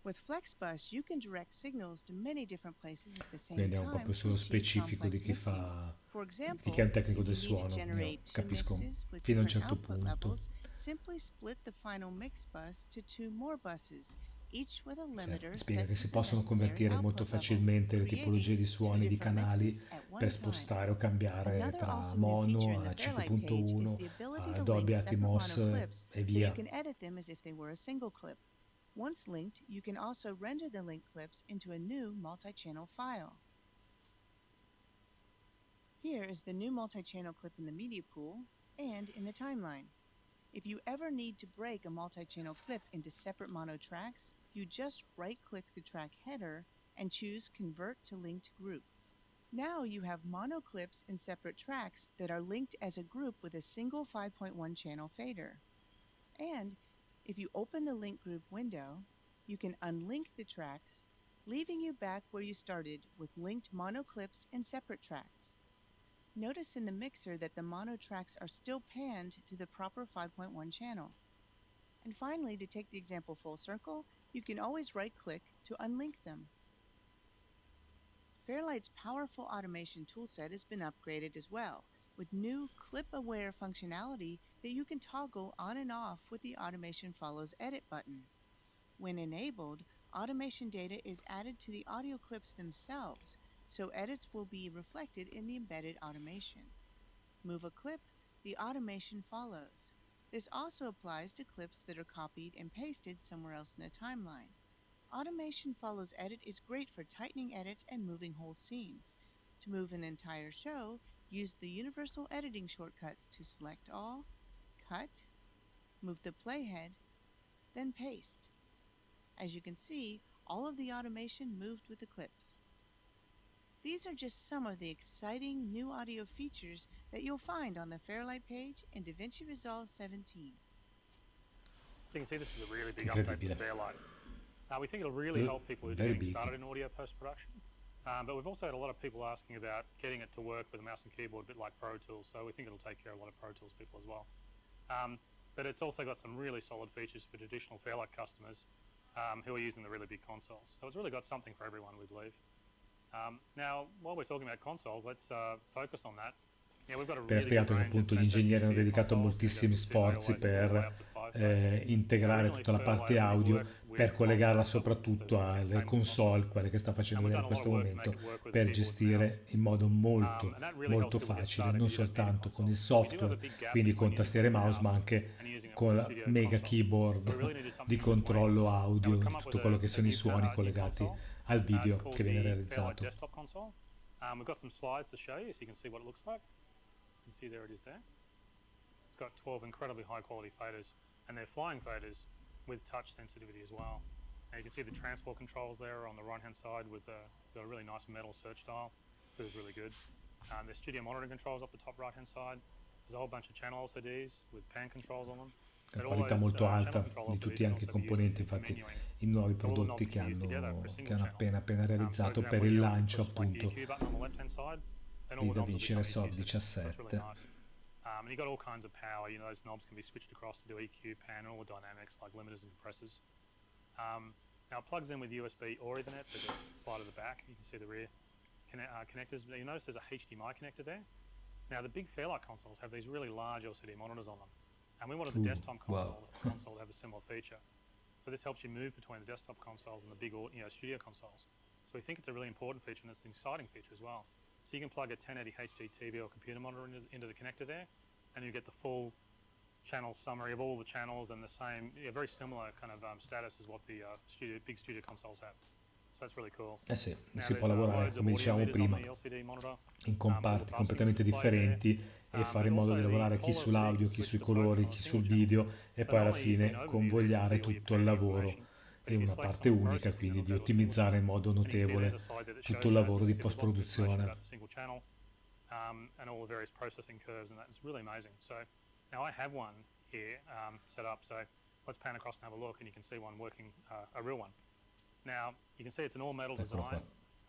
With FlexBus, you can direct signals to many different places at the same Quindi andiamo time proprio to sullo achieve specifico di complex chi mixing. fa, For di example, chi è un tecnico if del you need to suono. Io generate two capisco mixes with fino a un different certo output punto. levels, simply split the final mix bus to two more buses, each with a limiter Spiega set che to si the possono necessary convertire molto output level, facilmente le tipologie creating di two suoni di different canali mixes at one per time. spostare o cambiare Another tra awesome new feature in mono the a Fairlight page is 5.1 the ability a to Dolby link separate Atmos mono clips e so you via. can edit them as if they were a single clip. Once linked, you can also render the linked clips into a new multi-channel file. Here is the new multi-channel clip in the media pool and in the timeline. If you ever need to break a multi-channel clip into separate mono tracks, you just right-click the track header and choose Convert to Linked Group. Now you have mono clips in separate tracks that are linked as a group with a single 5.1 channel fader. And if you open the link group window, you can unlink the tracks, leaving you back where you started with linked mono clips in separate tracks. Notice in the mixer that the mono tracks are still panned to the proper 5.1 channel. And finally, to take the example full circle, you can always right-click to unlink them. Fairlight's powerful automation toolset has been upgraded as well, with new clip-aware functionality that you can toggle on and off with the Automation Follows Edit button. When enabled, automation data is added to the audio clips themselves, so edits will be reflected in the embedded automation. Move a clip, the automation follows. This also applies to clips that are copied and pasted somewhere else in the timeline. Automation Follows Edit is great for tightening edits and moving whole scenes. To move an entire show, use the universal editing shortcuts to select all, cut, move the playhead, then paste. As you can see, all of the automation moved with the clips. These are just some of the exciting new audio features that you'll find on the Fairlight page in DaVinci Resolve 17. So you can see this is a really big update Incredibile. to Fairlight. We think it'll really help people who are Very getting big. started in audio post-production. But we've also had a lot of people asking about getting it to work with a mouse and keyboard, a bit like Pro Tools. So we think it'll take care of a lot of Pro Tools people as well. But it's also got some really solid features for traditional Fairlight customers who are using the really big consoles. So it's really got something for everyone, we believe. Now, while we're talking about consoles, let's focus on that. We've got a Per really spiegato che good range appunto of gli ingegneri hanno fantastic dedicato consoles. moltissimi We've got sforzi 2 all the way per up to 5. integrare tutta la parte audio, per collegarla soprattutto alle console console, quelle che sta facendo vedere in questo momento, per gestire in modo molto molto facile, non soltanto con il software, quindi con tastiere e mouse, ma anche con la mega keyboard di controllo audio di tutto quello che sono i suoni collegati al video che viene realizzato. We've got some slides to show you so you can see what it looks like. You can see there it is there. It's got 12 incredibly high quality faders, and they're flying faders with touch sensitivity as well. And you can see the transport controls there on the right hand side with got a really nice metal search dial. Feels really good. There's studio monitoring controls up the top right hand side. There's a whole bunch of channel LCDs with pan controls on them. La qualità molto alta di tutti anche i componenti, infatti i nuovi prodotti che hanno appena realizzato per il lancio appunto di Davinci Resolve 17. And you've got all kinds of power. Those knobs can be switched across to do EQ, pan, and all the dynamics like limiters and compressors. Now it plugs in with USB or Ethernet. There's a slide at the back. You can see the rear connectors. You notice there's a HDMI connector there. Now the big Fairlight consoles have these really large LCD monitors on them. And we wanted the desktop console to have a similar feature. So this helps you move between the desktop consoles and the big studio consoles. So we think it's a really important feature, and it's an exciting feature as well. So you can plug a 1080 HD TV or computer monitor into the connector there, and you get the full channel summary of all the channels and the same, very similar kind of status as what the big studio consoles have. So that's really cool. Sì, si può lavorare, come dicevamo prima, in comparti completamente differenti e fare in modo di lavorare chi sull'audio, chi sui colori, chi sul video e poi alla fine convogliare tutto il lavoro in una parte unica, quindi di ottimizzare in modo notevole tutto il lavoro di post-produzione. And all the various processing curves, and that's really amazing. So now I have one here set up, so let's pan across and have a look, and you can see one working, a real one. Now you can see it's an all metal design.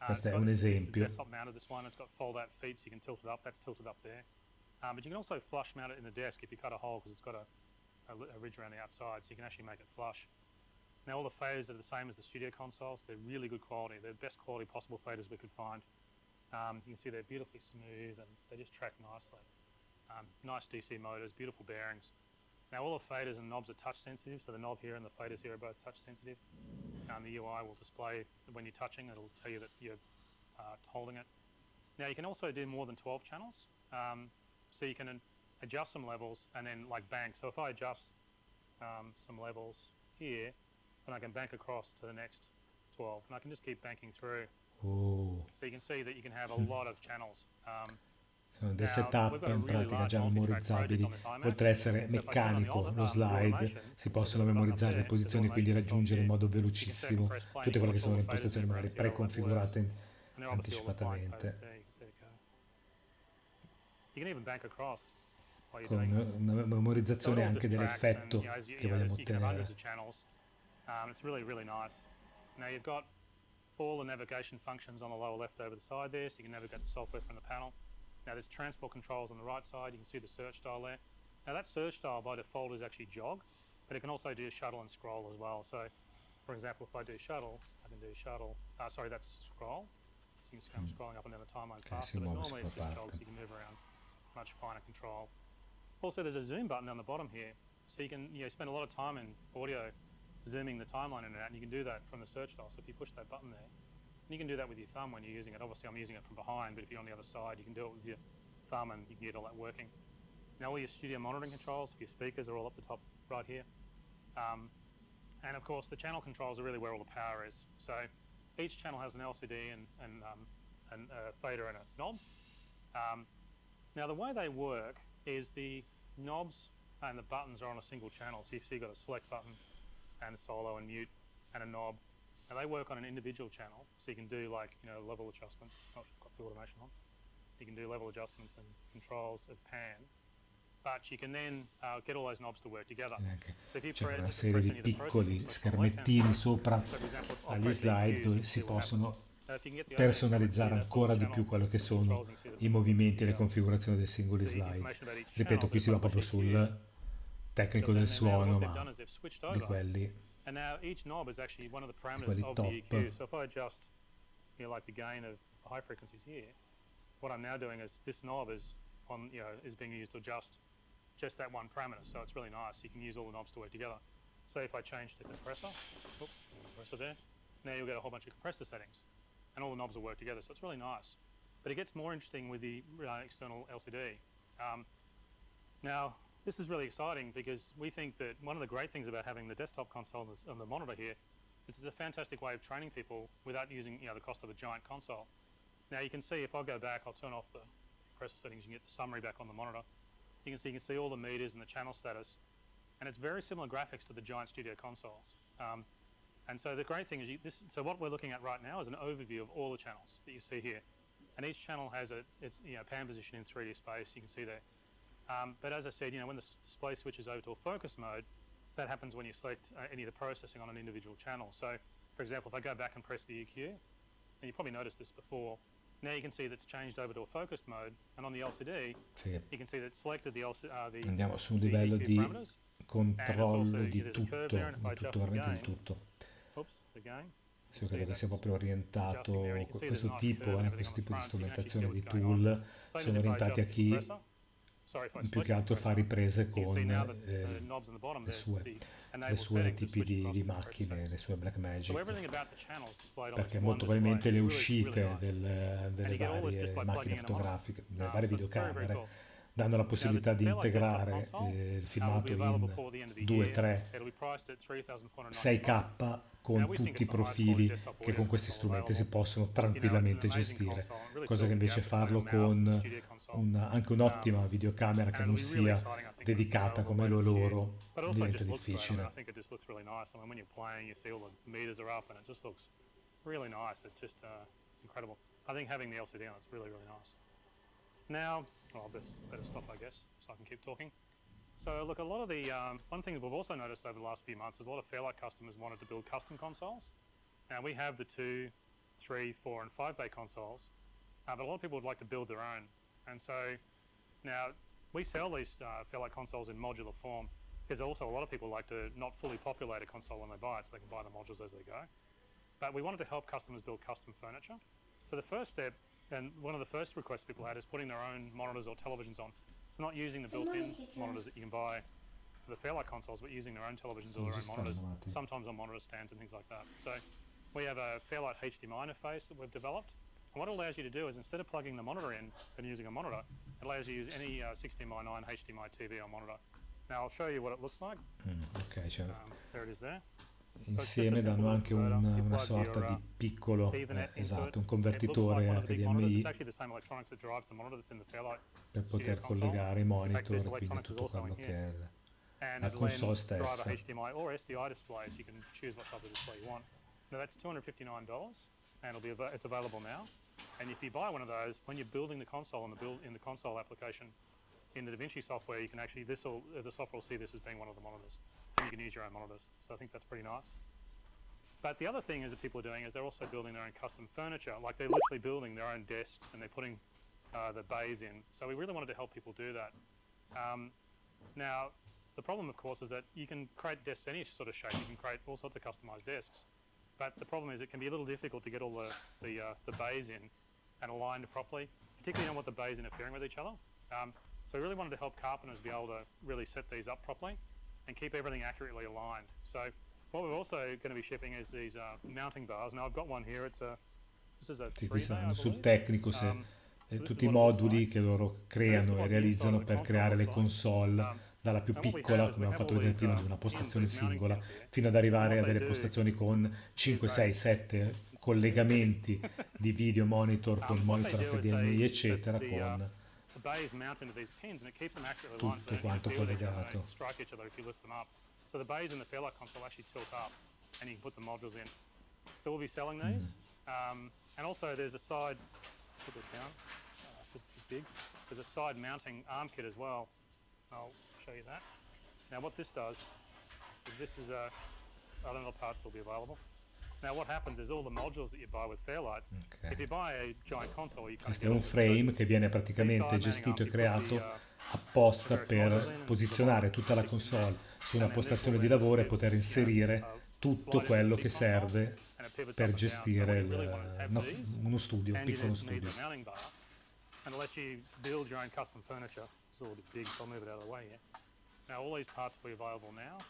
Questo è un esempio. It's desktop mounted, this one. It's got fold out feet, so you can tilt it up. That's tilted up there. But you can also flush mount it in the desk if you cut a hole, because it's got a ridge around the outside, so you can actually make it flush. Now all the faders are the same as the studio consoles. They're really good quality. They're the best quality possible faders we could find. You can see they're beautifully smooth and they just track nicely. Nice DC motors, beautiful bearings. Now all the faders and knobs are touch sensitive, so the knob here and the faders here are both touch sensitive. The UI will display when you're touching, it'll tell you that you're holding it. Now you can also do more than 12 channels. So you can adjust some levels and then like bank. So if I adjust some levels here, then I can bank across to the next 12, and I can just keep banking through. Oh. So you can see that you can have a lot of channels. Sono dei setup in pratica già memorizzabili. Oltre ad essere meccanico, lo slide, si possono memorizzare le posizioni e quindi raggiungere in modo velocissimo tutte quelle che sono le impostazioni magari preconfigurate anticipatamente. Con una memorizzazione anche dell'effetto che vogliamo ottenere. It's really, really nice. Now you've got all the navigation functions on the lower left over the side there, so you can navigate the software from the panel. Now there's transport controls on the right side. You can see the search style there. Now that search style by default is actually jog, but it can also do shuttle and scroll as well. So for example, if I do shuttle, I can do shuttle. Sorry, that's scroll. So you can see I'm scrolling up and down the timeline faster, but normally it's just jog, so you can move around much finer control. Also, there's a zoom button down the bottom here, so you can spend a lot of time in audio zooming the timeline in and out, and you can do that from the search dial. So if you push that button there, and you can do that with your thumb when you're using it. Obviously I'm using it from behind, but if you're on the other side, you can do it with your thumb and you can get all that working. Now all your studio monitoring controls for your speakers are all up the top right here. And of course the channel controls are really where all the power is. So each channel has an LCD and a fader and a knob. Now the way they work is the knobs and the buttons are on a single channel. So you've got a select button and a solo and mute and a knob. Now they work on an individual channel, so you can do like level adjustments. I've got the automation on. You can do level adjustments and controls of pan, but you can then get all those knobs to work together. So if you C'è una serie di piccoli schermettini sopra agli slide dove si possono personalizzare ancora di più quello che sono i movimenti e le configurazioni dei singoli slide. Ripeto, qui si va proprio sul tecnico del suono, ma di quelli. And now each knob is actually one of the parameters of the EQ. So if I adjust, like the gain of the high frequencies here, what I'm now doing is this knob is is being used to adjust just that one parameter. So it's really nice. You can use all the knobs to work together. Say if I change to compressor, oops, compressor there. Now you'll get a whole bunch of compressor settings, and all the knobs will work together. So it's really nice. But it gets more interesting with the external LCD. Now. This is really exciting because we think that one of the great things about having the desktop console on the monitor here is it's a fantastic way of training people without using the cost of a giant console. Now you can see if I go back, I'll turn off the compressor settings, you can get the summary back on the monitor. You can see all the meters and the channel status, and it's very similar graphics to the giant studio consoles. And so the great thing is so what we're looking at right now is an overview of all the channels that you see here, and each channel has its pan position in 3D space. You can see there. But as I said, when the display switches over to a focus mode, that happens when you select any of the processing on an individual channel. So, for example, if I go back and press the EQ, and you probably noticed this before, now you can see that's changed over to a focused mode, and on the LCD, you can see that it's selected the Andiamo su un livello di controllo di tutto, veramente di tutto. Sì, credo che sia proprio orientato, questo tipo di strumentazione di tool sono orientati a chi più che altro fa riprese con le sue tipi di macchine, le sue Blackmagic, perché molto probabilmente le uscite delle varie macchine fotografiche, delle varie videocamere danno la possibilità di integrare il filmato in 2, 3, 6K con tutti i profili che con questi strumenti si possono tranquillamente gestire, cosa che invece farlo con anche un'ottima videocamera che non sia dedicata come lo loro diventa difficile. Now, I'll better stop, I guess, so I can keep talking. So, look, a lot of the one thing that we've also noticed over the last few months is a lot of Fairlight customers wanted to build custom consoles. Now, we have the 2, 3, 4, and 5 bay consoles, but a lot of people would like to build their own. And so now we sell these Fairlight consoles in modular form, because also a lot of people like to not fully populate a console when they buy it, so they can buy the modules as they go. But we wanted to help customers build custom furniture. So the first step, and one of the first requests people had, is putting their own monitors or televisions on. It's not using the built-in monitors that you can buy for the Fairlight consoles, but using their own televisions or their own monitors, sometimes on monitor stands and things like that. So we have a Fairlight HDMI interface that we've developed. And what it allows you to do is, instead of plugging the monitor in and using a monitor, it allows you to use any 16:9 HDMI TV or monitor. Now I'll show you what it looks like. Ok, cioè, There it is there. insieme danno anche una sorta di piccolo, esatto, un convertitore HDMI It's actually the same electronics that drives the monitor that's in the Fairlight per poter studio console. collegare i In monitor, fact, this quindi electronics is tutto also quello in che è here. And la it'll then console drive a stessa. HDMI or SDI display, so you can choose what type of display you want. Now that's $259, and it's available now. And if you buy one of those, when you're building the console in the console application in the DaVinci software, you can actually the software will see this as being one of the monitors, and you can use your own monitors. So I think that's pretty nice. But the other thing is that people are doing is they're also building their own custom furniture. Like they're literally building their own desks and they're putting the bays in. So we really wanted to help people do that. Now, the problem, of course, is that you can create desks any sort of shape. You can create all sorts of customized desks. But the problem is it can be a little difficult to get all the bays in and aligned properly, particularly on what the bays interfering with each other. So we really wanted to help carpenters be able to really set these up properly and keep everything accurately aligned. So what we're also going to be shipping is these mounting bars. Now I've got one here. This is a Sì, 3 qui bay, saranno I sul believe. tecnico, tutti i moduli che loro creano e realizzano per creare le console, dalla più piccola, come abbiamo fatto vedere prima, di una postazione singola, fino ad arrivare a delle postazioni con 5, 6, 7 collegamenti di video monitor, con monitor HDMI, eccetera, con the bays mount into these pins and it keeps them accurately aligned so tutto they don't quanto interfere with each other, collegato. they strike each other if you lift them up. So the bays in the Fairlight console actually tilt up and you can put the modules in. So we'll be selling these. And also there's a side, put this down, this is big. There's a side mounting arm kit as well. I'll show you that. Now what this does is this is other parts will be available. Now what happens is all the modules that you buy with Fairlight, if you buy a giant console, you kind of Questo è un frame che viene praticamente gestito e creato apposta per posizionare tutta la console su una postazione di lavoro e poter inserire tutto quello che serve per gestire uno studio, un piccolo studio. And it lets you build your own custom furniture. It's a little bit big, so I'll move it out of the way here. Now all these parts will be available now.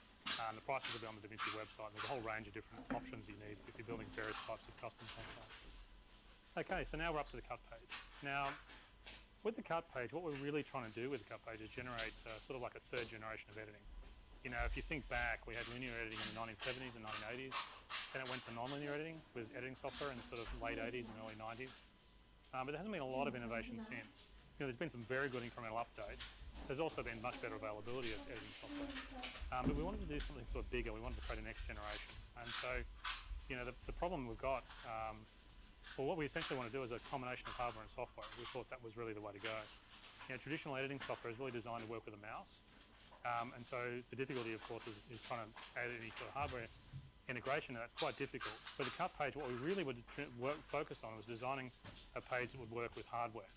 And the prices will be on the DaVinci website. There's a whole range of different options you need if you're building various types of custom consoles. Okay, so now we're up to the cut page. Now, with the cut page, what we're really trying to do with the cut page is generate sort of like a third generation of editing. You know, if you think back, we had linear editing in the 1970s and 1980s. Then it went to non-linear editing with editing software in the sort of late 80s and early 90s. But there hasn't been a lot of innovation since. You know, there's been some very good incremental updates. There's also been much better availability of editing software. But we wanted to do something sort of bigger. We wanted to create a next generation. And so, you know, the problem we've got, well, what we essentially want to do is a combination of hardware and software. We thought that was really the way to go. You know, traditional editing software is really designed to work with a mouse. And so the difficulty, of course, is trying to add any sort of hardware integration, and that's quite difficult. For the cut page, what we really would focused on was designing a page that would work with hardware.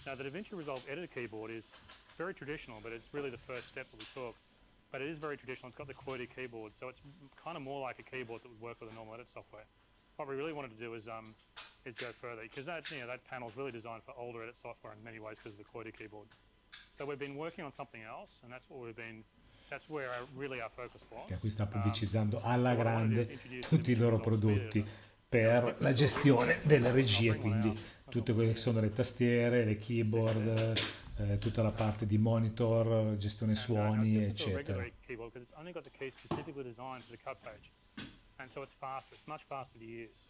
Now, the DaVinci Resolve editor keyboard is very traditional, but it's really the first step that we took. But it is very traditional. It's got the QWERTY keyboard, so it's kind of more like a keyboard that would work with a normal edit software. What we really wanted to do is go further, because that panel is really designed for older edit software in many ways because of the QWERTY keyboard. So we've been working on something else, and that's where really our focus was. Che qui sta pubblicizzando alla grande tutti i loro prodotti per la gestione delle regie, quindi tutte quelle che sono le tastiere, le keyboard, tutta la parte di monitor, gestione suoni, eccetera. And so it's faster, it's much faster to use.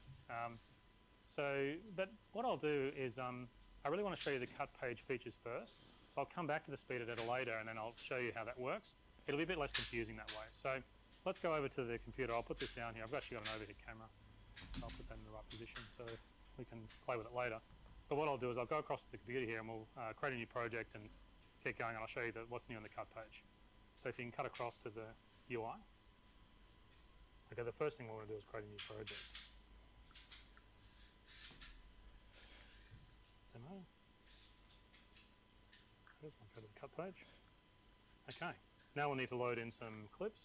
But what I'll do is I really want to show you the cut page features first. So I'll come back to the speed editor later and then I'll show you how that works. It'll be a bit less confusing that way. So let's go over to the computer. I'll put this down here. I've actually got an overhead camera. I'll put that in the right position so we can play with it later. But what I'll do is I'll go across to the computer here and we'll create a new project and keep going, and I'll show you what's new on the cut page. So if you can cut across to the UI. Okay, the first thing we want to do is create a new project. cut page. Okay, now we'll need to load in some clips.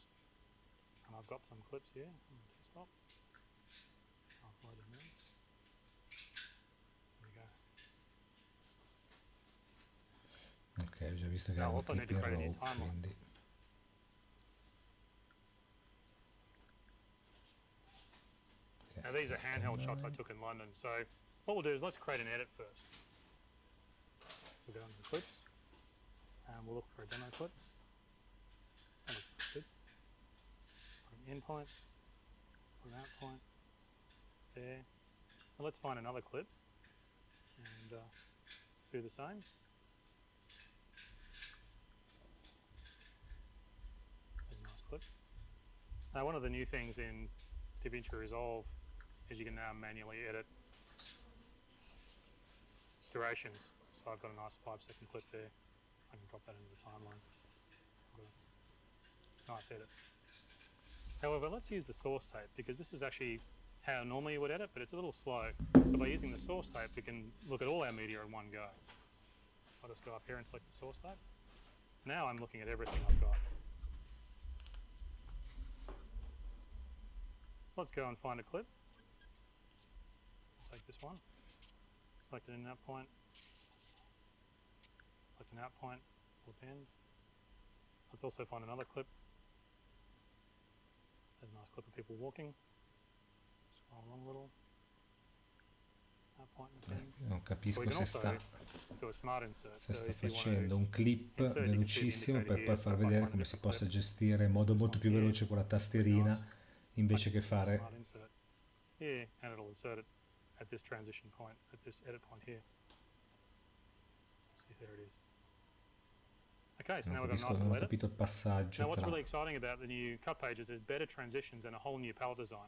And I've got some clips here on the desktop. I've loaded these. There we go. Ok, ho già visto che Now hanno also need clip to in create a new RAW, timeline. quindi... Okay, Now these are handheld shots I took in London, so what we'll do is let's create an edit first. We'll go into the clips, and we'll look for a demo clip. That looks good. Put an in point, put an out point, there. And let's find another clip, and do the same. There's a nice clip. Now one of the new things in DaVinci Resolve is you can now manually edit durations. So I've got a nice 5-second clip there. I can drop that into the timeline. So I've got a nice edit. However, let's use the source tape because this is actually how normally you would edit, but it's a little slow. So by using the source tape, we can look at all our media in one go. So I'll just go up here and select the source tape. Now I'm looking at everything I've got. So let's go and find a clip. I'll take this one, select an in and out point, select an out point, flip in. Let's also find another clip. There's a nice clip of people walking. Scroll along a little. Out point and pin. Non So capisco we can se also sta, do a smart insert. se So sta if you want facendo to un clip insert, you can see the velocissimo per indicator poi here. far So if I vedere find a come si different possa clip, gestire in modo molto più veloce con la tastierina invece che fare... smart insert here, and it'll insert it at this transition point, at this edit point here. See, there it is. Okay, so now Non we've got a capisco, nice non ho little edit. capito il passaggio Now what's tra... really exciting about the new cut pages is better transitions and a whole new palette design.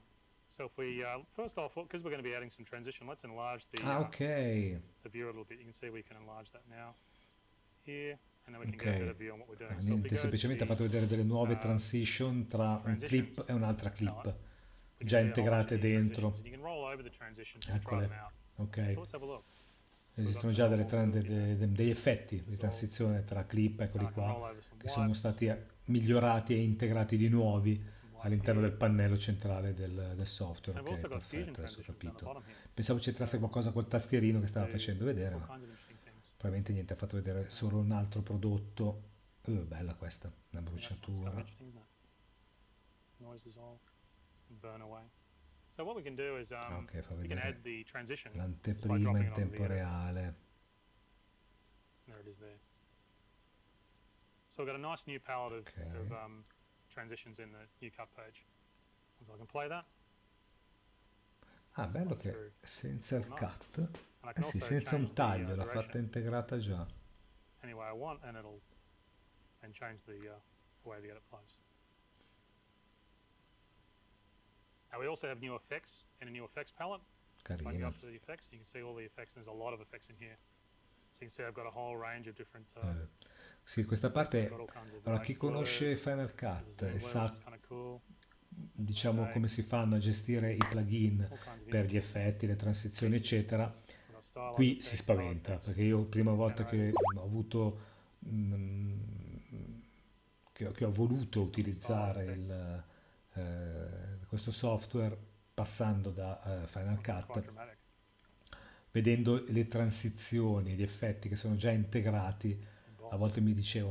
So if we, first off, because we're going to be adding some transition, let's enlarge the, Ah, ok. the view a little bit. You can see we can enlarge that now here, and then we can get a better Ok, view on what we're doing. Ah, So if we niente, go to semplicemente ha the fatto vedere delle nuove transition tra un transitions clip e un'altra clip, palette, we can già see a whole bunch of integrate new transitions, dentro. and you can roll over the transitions to try Eccole, them out. ok. So let's have a look. So we've got Esistono the già normal built-in degli effetti di Resolve. transizione tra clip, eccoli I can roll qua, over some che sono whites, stati migliorati e integrati di nuovi some whites all'interno here. del pannello centrale del software. And we've Ok, also got fusion perfetto, adesso ho transitions down the capito. bottom here. Pensavo c'entrasse qualcosa col tastierino che stava Do facendo vedere, all ma kinds of interesting things. probabilmente niente, ha fatto vedere solo un altro prodotto. Bella questa, una I mean, that's kind of bruciatura. interesting, isn't it? Noise dissolve and burn away. So what we can do is Ok, fa we can vedere add the transition by l'anteprima dropping in it onto the tempo edit. reale. There it is there. So we've got a nice new palette of, Okay. of transitions in the new cut page. So I can play that. Ah, bello che through. senza il cut, And I can sì, also senza change un taglio, the l'ha fatta duration integrata già. any way I want, and it'll then change the way the edit plays. Now we also have new effects in a new effects palette. So I can go Carina. up to the effects, and you can see all the effects. There's a lot of effects in here. So you can see I've got a whole range of different. Sì, questa I've parte, got all kinds of allora chi conosce blurs. Final There's a Cut zoom e blur, sa, which is kind of cool. diciamo, mosaic. come si fanno a gestire i plugin All kinds of per gli interesting. effetti, le transizioni, eccetera, We've got stylized qui effects, si style spaventa, effects, perché io prima volta che generators. ho avuto, che ho voluto utilizzare questo software passando da Final Quite Cut, dramatic. vedendo le transizioni, gli effetti che sono già integrati, a volte mi dicevo,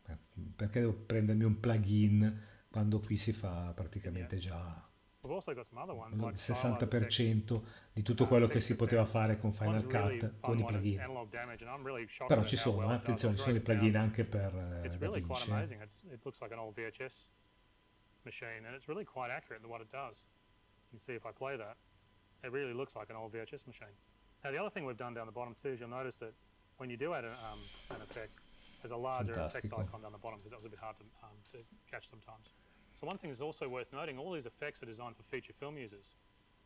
"Ma perché devo prendermi un plugin quando qui si fa praticamente già We've also got some other ones il like stylized effects, 60% di tutto quello che si text poteva effects. fare con One's Final really Cut fun con i one is plugin. analog damage, and I'm really shocked Però at ci how sono, well it does. attenzione, I'll ci sono i break it plugin down. anche per It's really quite DaVinci. amazing. It looks like an old VHS machine, and it's really quite accurate in what it does. So you can see if I play that, it really looks like an old VHS machine. Now the other thing we've done down the bottom too is you'll notice that when you do add an effect, there's a larger text Fantastico. icon down the bottom because that was a bit hard to catch sometimes. So one thing is also worth noting, all these effects are designed for feature film users.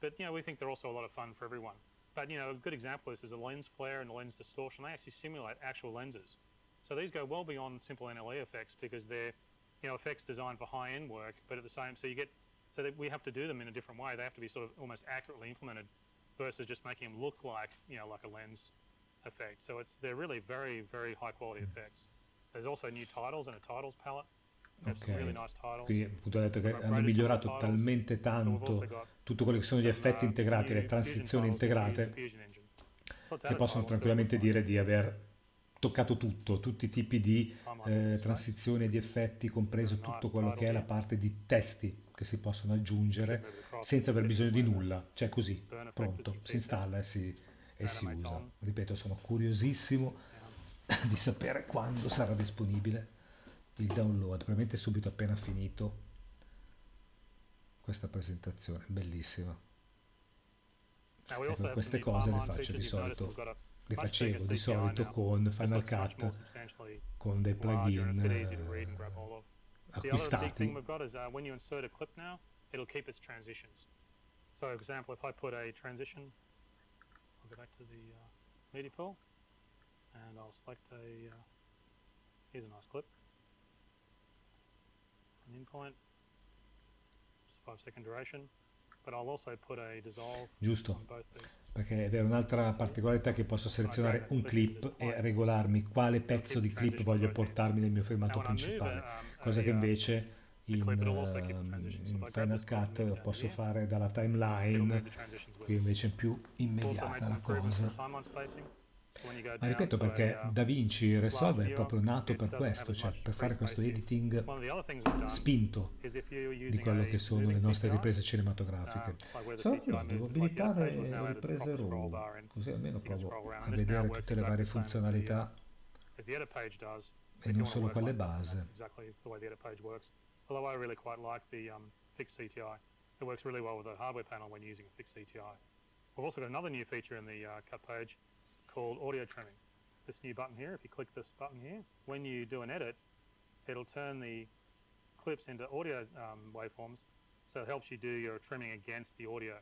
But, we think they're also a lot of fun for everyone. But, a good example of this is the lens flare and the lens distortion. They actually simulate actual lenses. So these go well beyond simple NLE effects because they're, effects designed for high-end work, but at the same, so that we have to do them in a different way. They have to be sort of almost accurately implemented versus just making them look like, like a lens effect. So they're really very, very high-quality effects. There's also new titles and a titles palette. There's some really Ok, nice titles. quindi appunto ho detto che We've hanno upgraded some of the migliorato titles. talmente But we've also tanto got tutto quello che sono gli some effetti integrati, le new Fusion transizioni titles which use the integrate, Fusion engine. So let's add che a possono title and see what it looks tranquillamente like. dire di aver toccato tutto, tutti i tipi di Timeline looks nice. transizioni e di effetti, compreso really tutto nice quello che è title la here. parte di testi che si possono Should aggiungere move it across. senza You aver can see bisogno di where the nulla, cioè così, burn effect, as you pronto, can si see it there. installa e si Animates usa. on, Ripeto, sono curiosissimo down. di sapere quando sarà disponibile il download, probabilmente subito appena finito questa presentazione, bellissima. Now we also Ecco, have some queste new cose le timeline faccio features. di You've noticed that we've solito, got a le much bigger facevo di CTI solito now. con This Final looks much more Cut, substantially con dei larger and it's a bit plugin easier to read and grab hold of. The other big thing acquistati. we've got is when you insert a clip now, it'll keep its transitions. So, for example, if I put a transition, I'll go back to the media pool, and I'll select here's a nice clip, an in point, 5-second duration, but I'll also put a dissolve Giusto, on both these. perché è un'altra particolarità che posso selezionare un clip e regolarmi quale pezzo di clip voglio portarmi nel mio filmato principale, cosa che invece in Final Cut posso fare dalla timeline, qui invece è più immediata la cosa. Ma ripeto, perché DaVinci Resolve è proprio nato per questo, cioè per fare questo editing spinto di quello che sono le nostre riprese cinematografiche. Solo quello, devo abilitare le riprese RAW, così almeno provo a vedere tutte le varie funzionalità e non solo quelle base. Although I really quite like the fixed CTI. It works really well with the hardware panel when using a fixed CTI. We've also got another new feature in the cut page called audio trimming. This new button here, if you click this button here, when you do an edit, it'll turn the clips into audio waveforms, so it helps you do your trimming against the audio,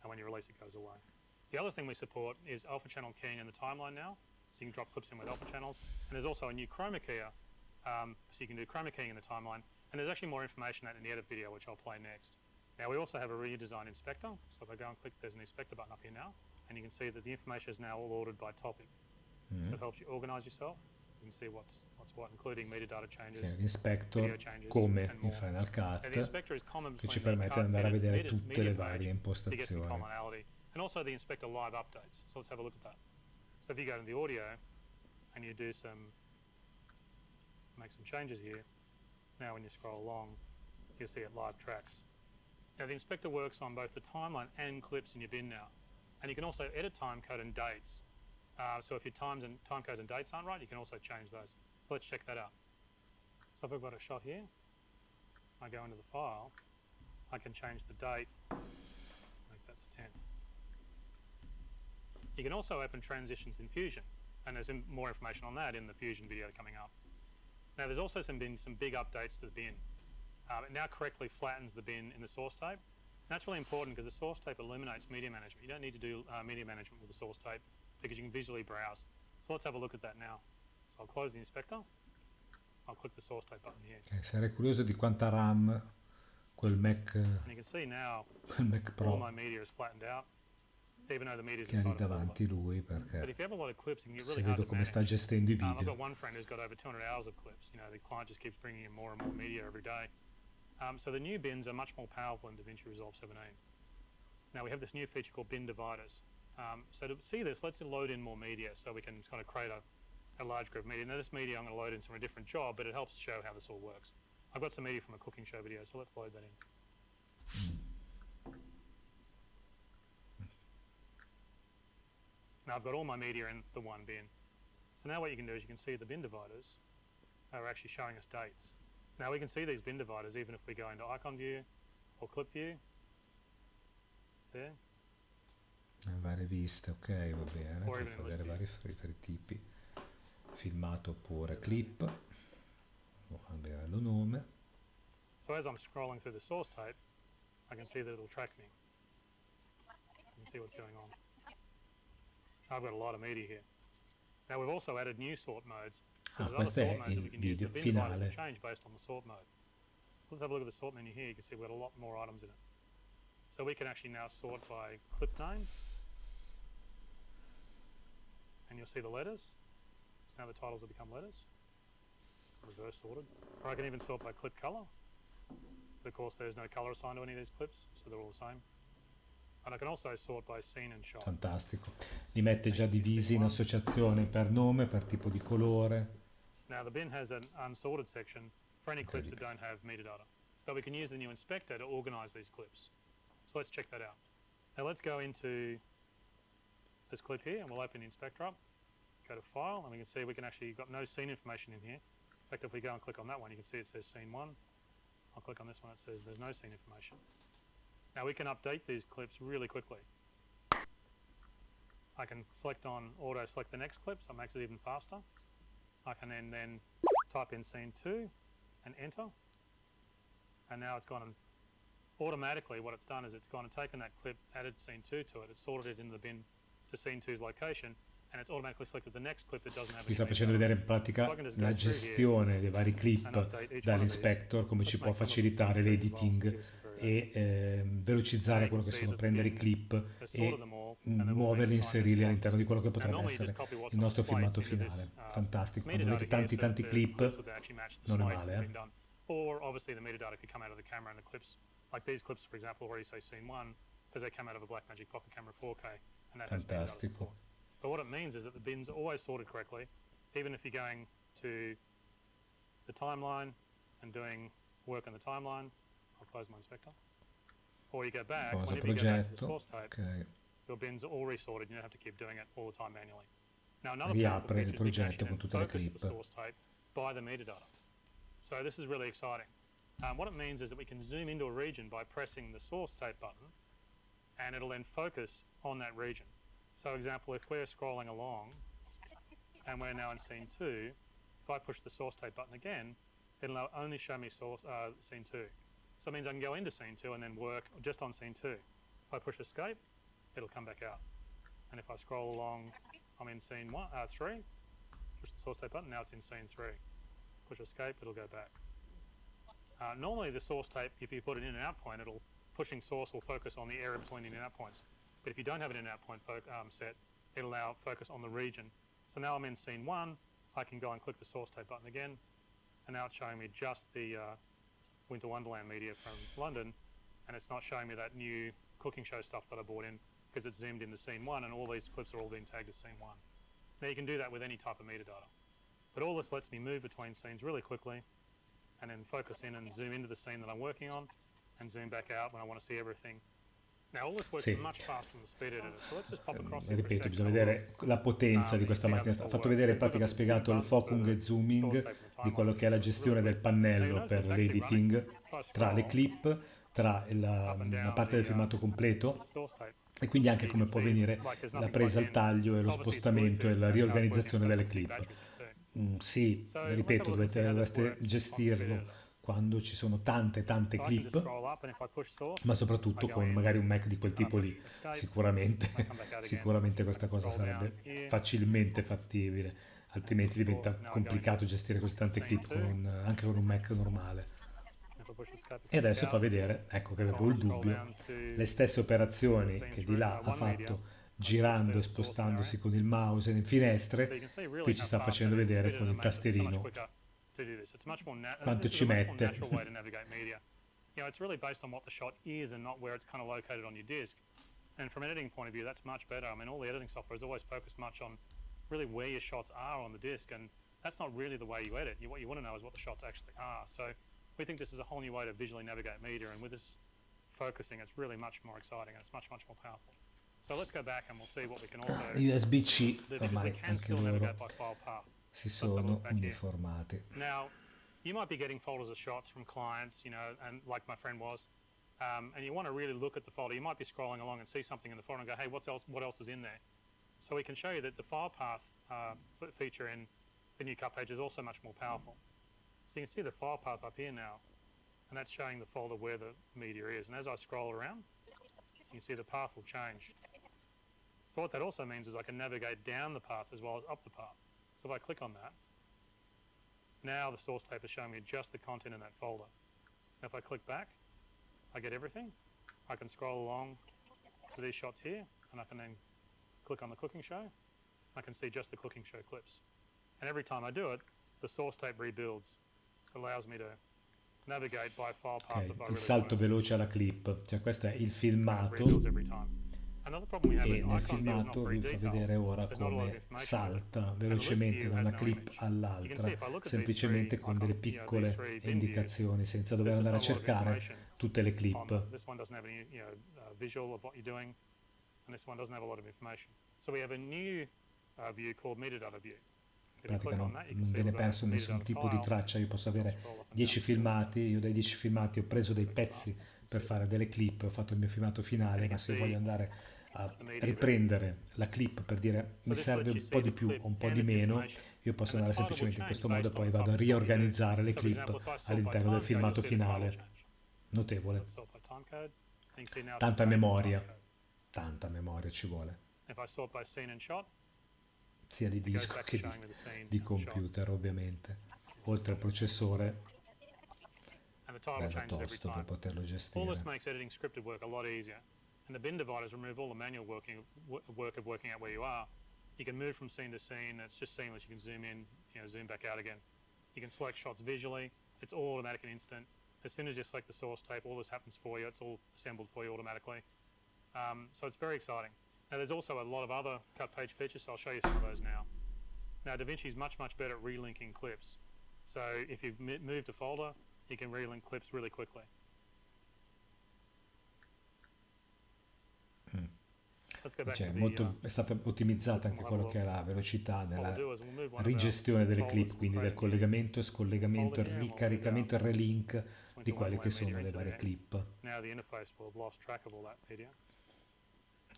and when you release it goes away. The other thing we support is alpha channel keying in the timeline now, so you can drop clips in with alpha channels, and there's also a new chroma keyer, so you can do chroma keying in the timeline. And there's actually more information in the edit video, which I'll play next. Now we also have a redesigned inspector. So if I go and click, there's an inspector button up here now, and you can see that the information is now all ordered by topic. So it helps you organize yourself. You can see what's what, including metadata changes, L'inspector, video changes, come and in more. Final Now, the Cut, inspector is common che ci between the permette di cut, andare a edit, vedere media, tutte media le page varie to get some impostazioni. commonality, and also the inspector live updates. So let's have a look at that. So if you go to the audio and you do make some changes here. Now when you scroll along, you'll see it live tracks. Now the inspector works on both the timeline and clips in your bin now. And you can also edit time code and dates. So if your time code and dates aren't right, you can also change those. So let's check that out. So if I've got a shot here, I go into the file, I can change the date, make that the 10th. You can also open transitions in Fusion, and there's more information on that in the Fusion video coming up. Now there's also been some big updates to the bin. It now correctly flattens the bin in the source tape. And that's really important because the source tape eliminates media management. You don't need to do media management with the source tape because you can visually browse. So let's have a look at that now. So I'll close the inspector. I'll click the source tape button here. Sarei curioso di quanta RAM quel Mac, And you can see now quel Mac all Pro my media is flattened out, even though the media is che ha lì inside a folder. davanti lui, But perché if you have a lot of clips, it can get se really hard vedo to come manage. sta gestendo i I've video. got one friend who's got over 200 hours of clips. You know, the client just keeps bringing in more and more media every day. So the new bins are much more powerful in DaVinci Resolve 17. Now we have this new feature called bin dividers. So to see this, let's load in more media so we can kind of create a large group of media. Now this media I'm going to load in from a different job, but it helps show how this all works. I've got some media from a cooking show video, so let's load that in. Now I've got all my media in the one bin. So now what you can do is you can see the bin dividers are actually showing us dates. Now we can see these bin dividers even if we go into icon view or clip view. There. Varie viste, ok, va bene, Or puoi even in vedere vari tipi, filmato oppure clip, vabbè, lo nome. So as I'm scrolling through the source tape, I can see that it'll track me. You can see what's going on. I've got a lot of media here. Now we've also added new sort modes. So there's other questo sort è modes that we il can use. The video bin dividers will finale. change based on the sort mode. So let's have a look at the sort menu here. You can see we've got a lot more items in it. So we can actually now sort by clip name. And you'll see the letters. So now the titles have become letters. reverse sorted. Or I can even sort by clip color. But of course there's no color assigned to any of these clips, so they're all the same. And I can also sort by scene and shot. Fantastico. Li mette già divisi in associazione per nome, per tipo di colore. Now the bin has an unsorted section for any clips that don't have metadata. But we can use the new inspector to organize these clips. So let's check that out. Now let's go into this clip here and we'll open the inspector up. Go to file and we can see we can actually got no scene information in here. In fact, if we go and click on that one, you can see it says scene 1. I'll click on this one, it says there's no scene information. Now we can update these clips really quickly. I can select on auto select the next clip, so it makes it even faster. I can then type in scene 2 and enter. And now it's gone and automatically what it's done is it's gone and taken that clip, added scene 2 to it, it's sorted it in the bin to scene 2's location, and it's automatically selected the next clip that doesn't have Vi sta facendo vedere in pratica la gestione dei vari clip dall'inspector, come ci può facilitare l'editing e velocizzare quello che sono prendere i clip e muoverli e inserirli all'interno di quello che potrebbe essere il nostro filmato finale. Fantastico, quando avete tanti clip non è male, Or obviously the metadata could come out of the camera and the clips, like these clips for example where you say scene 1, because they come out of a Blackmagic Pocket Camera 4K and that has metadata support. But what it means is that the bins are always sorted correctly, even if you're going to the timeline and doing work on the timeline. I'll close my inspector. Or you go back, whenever you go back to the source tape, your bins are all resorted, you don't have to keep doing it all the time manually. Now another powerful feature is we can actually focus the source tape by the metadata. So this is really exciting. What it means is that we can zoom into a region by pressing the source tape button, and it'll then focus on that region. So example, if we're scrolling along and we're now in scene 2, if I push the source tape button again, it'll only show me scene 2. So it means I can go into scene 2 and then work just on scene 2. If I push escape, it'll come back out. And if I scroll along, I'm in scene 3, push the source tape button, now it's in scene 3. Push escape, it'll go back. Normally the source tape, if you put an in and out point, pushing source will focus on the area between in and out points. But if you don't have an in and out point set, it'll allow focus on the region. So now I'm in scene 1, I can go and click the source tape button again, and now it's showing me just the Winter Wonderland media from London, and it's not showing me that new cooking show stuff that I bought in because it's zoomed into scene 1 and all these clips are all being tagged as scene 1. Now you can do that with any type of metadata. But all this lets me move between scenes really quickly and then focus in and zoom into the scene that I'm working on and zoom back out when I want to see everything. Now all this works much faster than the speed editor, so let's just pop across it. Ripeto, bisogna vedere la potenza di questa macchina. Ha fatto vedere in pratica, ha spiegato il focusing e zooming di quello che è la gestione del pannello per l'editing tra le clip, tra la parte del filmato completo e quindi anche come può avvenire la presa al taglio e lo spostamento e la riorganizzazione delle clip. Sì, ripeto, dovreste gestirlo quando ci sono tante clip, ma soprattutto con magari un Mac di quel tipo lì, sicuramente questa cosa sarebbe facilmente fattibile, altrimenti diventa complicato gestire così tante clip anche con un Mac normale. E adesso fa vedere, ecco che avevo il dubbio, le stesse operazioni che di là ha fatto girando e spostandosi con il mouse in finestre, qui ci sta facendo vedere con il tasterino quanto ci mette. It's really based on what the shot is and not where it's kind of located on your disk. And from an editing point of view, that's much better. I mean, all the editing software is always focused much on really where your shots are on the disk, and that's not really the way you edit. What you want to know is what the shots actually are. So we think this is a whole new way to visually navigate media, and with this focusing, it's really much more exciting and it's much more powerful. So let's go back and we'll see what we can also USB-C, do, ormai we can anche still loro navigate by file path. si sono uniformati. Now, you might be getting folders of shots from clients, and like my friend was, and you want to really look at the folder. You might be scrolling along and see something in the folder and go, hey, what else is in there? So we can show you that the file path feature in the new cut page is also much more powerful. So you can see the file path up here now, and that's showing the folder where the media is. And as I scroll around, you can see the path will change. So what that also means is I can navigate down the path as well as up the path. So if I click on that, now the source tape is showing me just the content in that folder. Now if I click back, I get everything. I can scroll along to these shots here, and I can then click on the cooking show. I can see just the cooking show clips. And every time I do it, the source tape rebuilds. So it allows me to navigate by file path if I Ok, il really salto want veloce alla clip, cioè questo è il to. It rebuilds filmato every time. Another problem we have is e the nel icon view is not filmato very vi fa detailed. vedere ora There's not a lot of come information with it. salta And the list velocemente view da has una no clip image. You can see all'altra, if I look at these three semplicemente con delle icon, these piccole three bin views, indicazioni, senza there's dover just andare a not a lot of cercare information tutte le on clip. them. This one doesn't have any visual of what you're doing, and this one doesn't have a lot of information. So we have a new view called metadata view. In If you pratica click on that, you can non see viene we've got a perso nessun metadata tipo di tile. traccia, io posso I'll avere scroll up and 10 down. filmati, io dai 10 filmati ho preso dei pezzi per fare delle clip, ho fatto il mio filmato And finale, you ma can se io see voglio andare a the media view. riprendere la clip per dire So mi this serve lets you un po' see di the più clip o un po' and di its meno, information. io posso And the andare title will semplicemente in change questo modo e based poi on the vado type a of song you do. riorganizzare le So for example, clip if I sort by all'interno del time code, you'll filmato see the title finale. change. So Notevole. let's sort by time code. And you can see now it's Tanta changed the time memoria, code. tanta memoria ci vuole, If I sort by scene and shot, sia di it goes disco back to che showing me the scene di and the shot. computer ovviamente. Oltre al processore, And the title bello changes every tosto per time. poterlo All this gestire. makes editing scripted work a lot easier. And the bin dividers remove all the manual work of working out where you are. You can move from scene to scene. It's just seamless. You can zoom in, zoom back out again. You can select shots visually. It's all automatic and instant. As soon as you select the source tape, all this happens for you. It's all assembled for you automatically. So it's very exciting. Now there's also a lot of other cut page features, so I'll show you some of those now. Now DaVinci is much better at relinking clips. So if you've moved a folder, you can relink clips really quickly. Let's go back Cioè, to the, molto, è stata ottimizzata anche quello che è la velocità nella rigestione delle clip, quindi del collegamento e scollegamento, il ricaricamento e il relink di quelle che sono le varie clip. Now the interface will have lost track of all that media.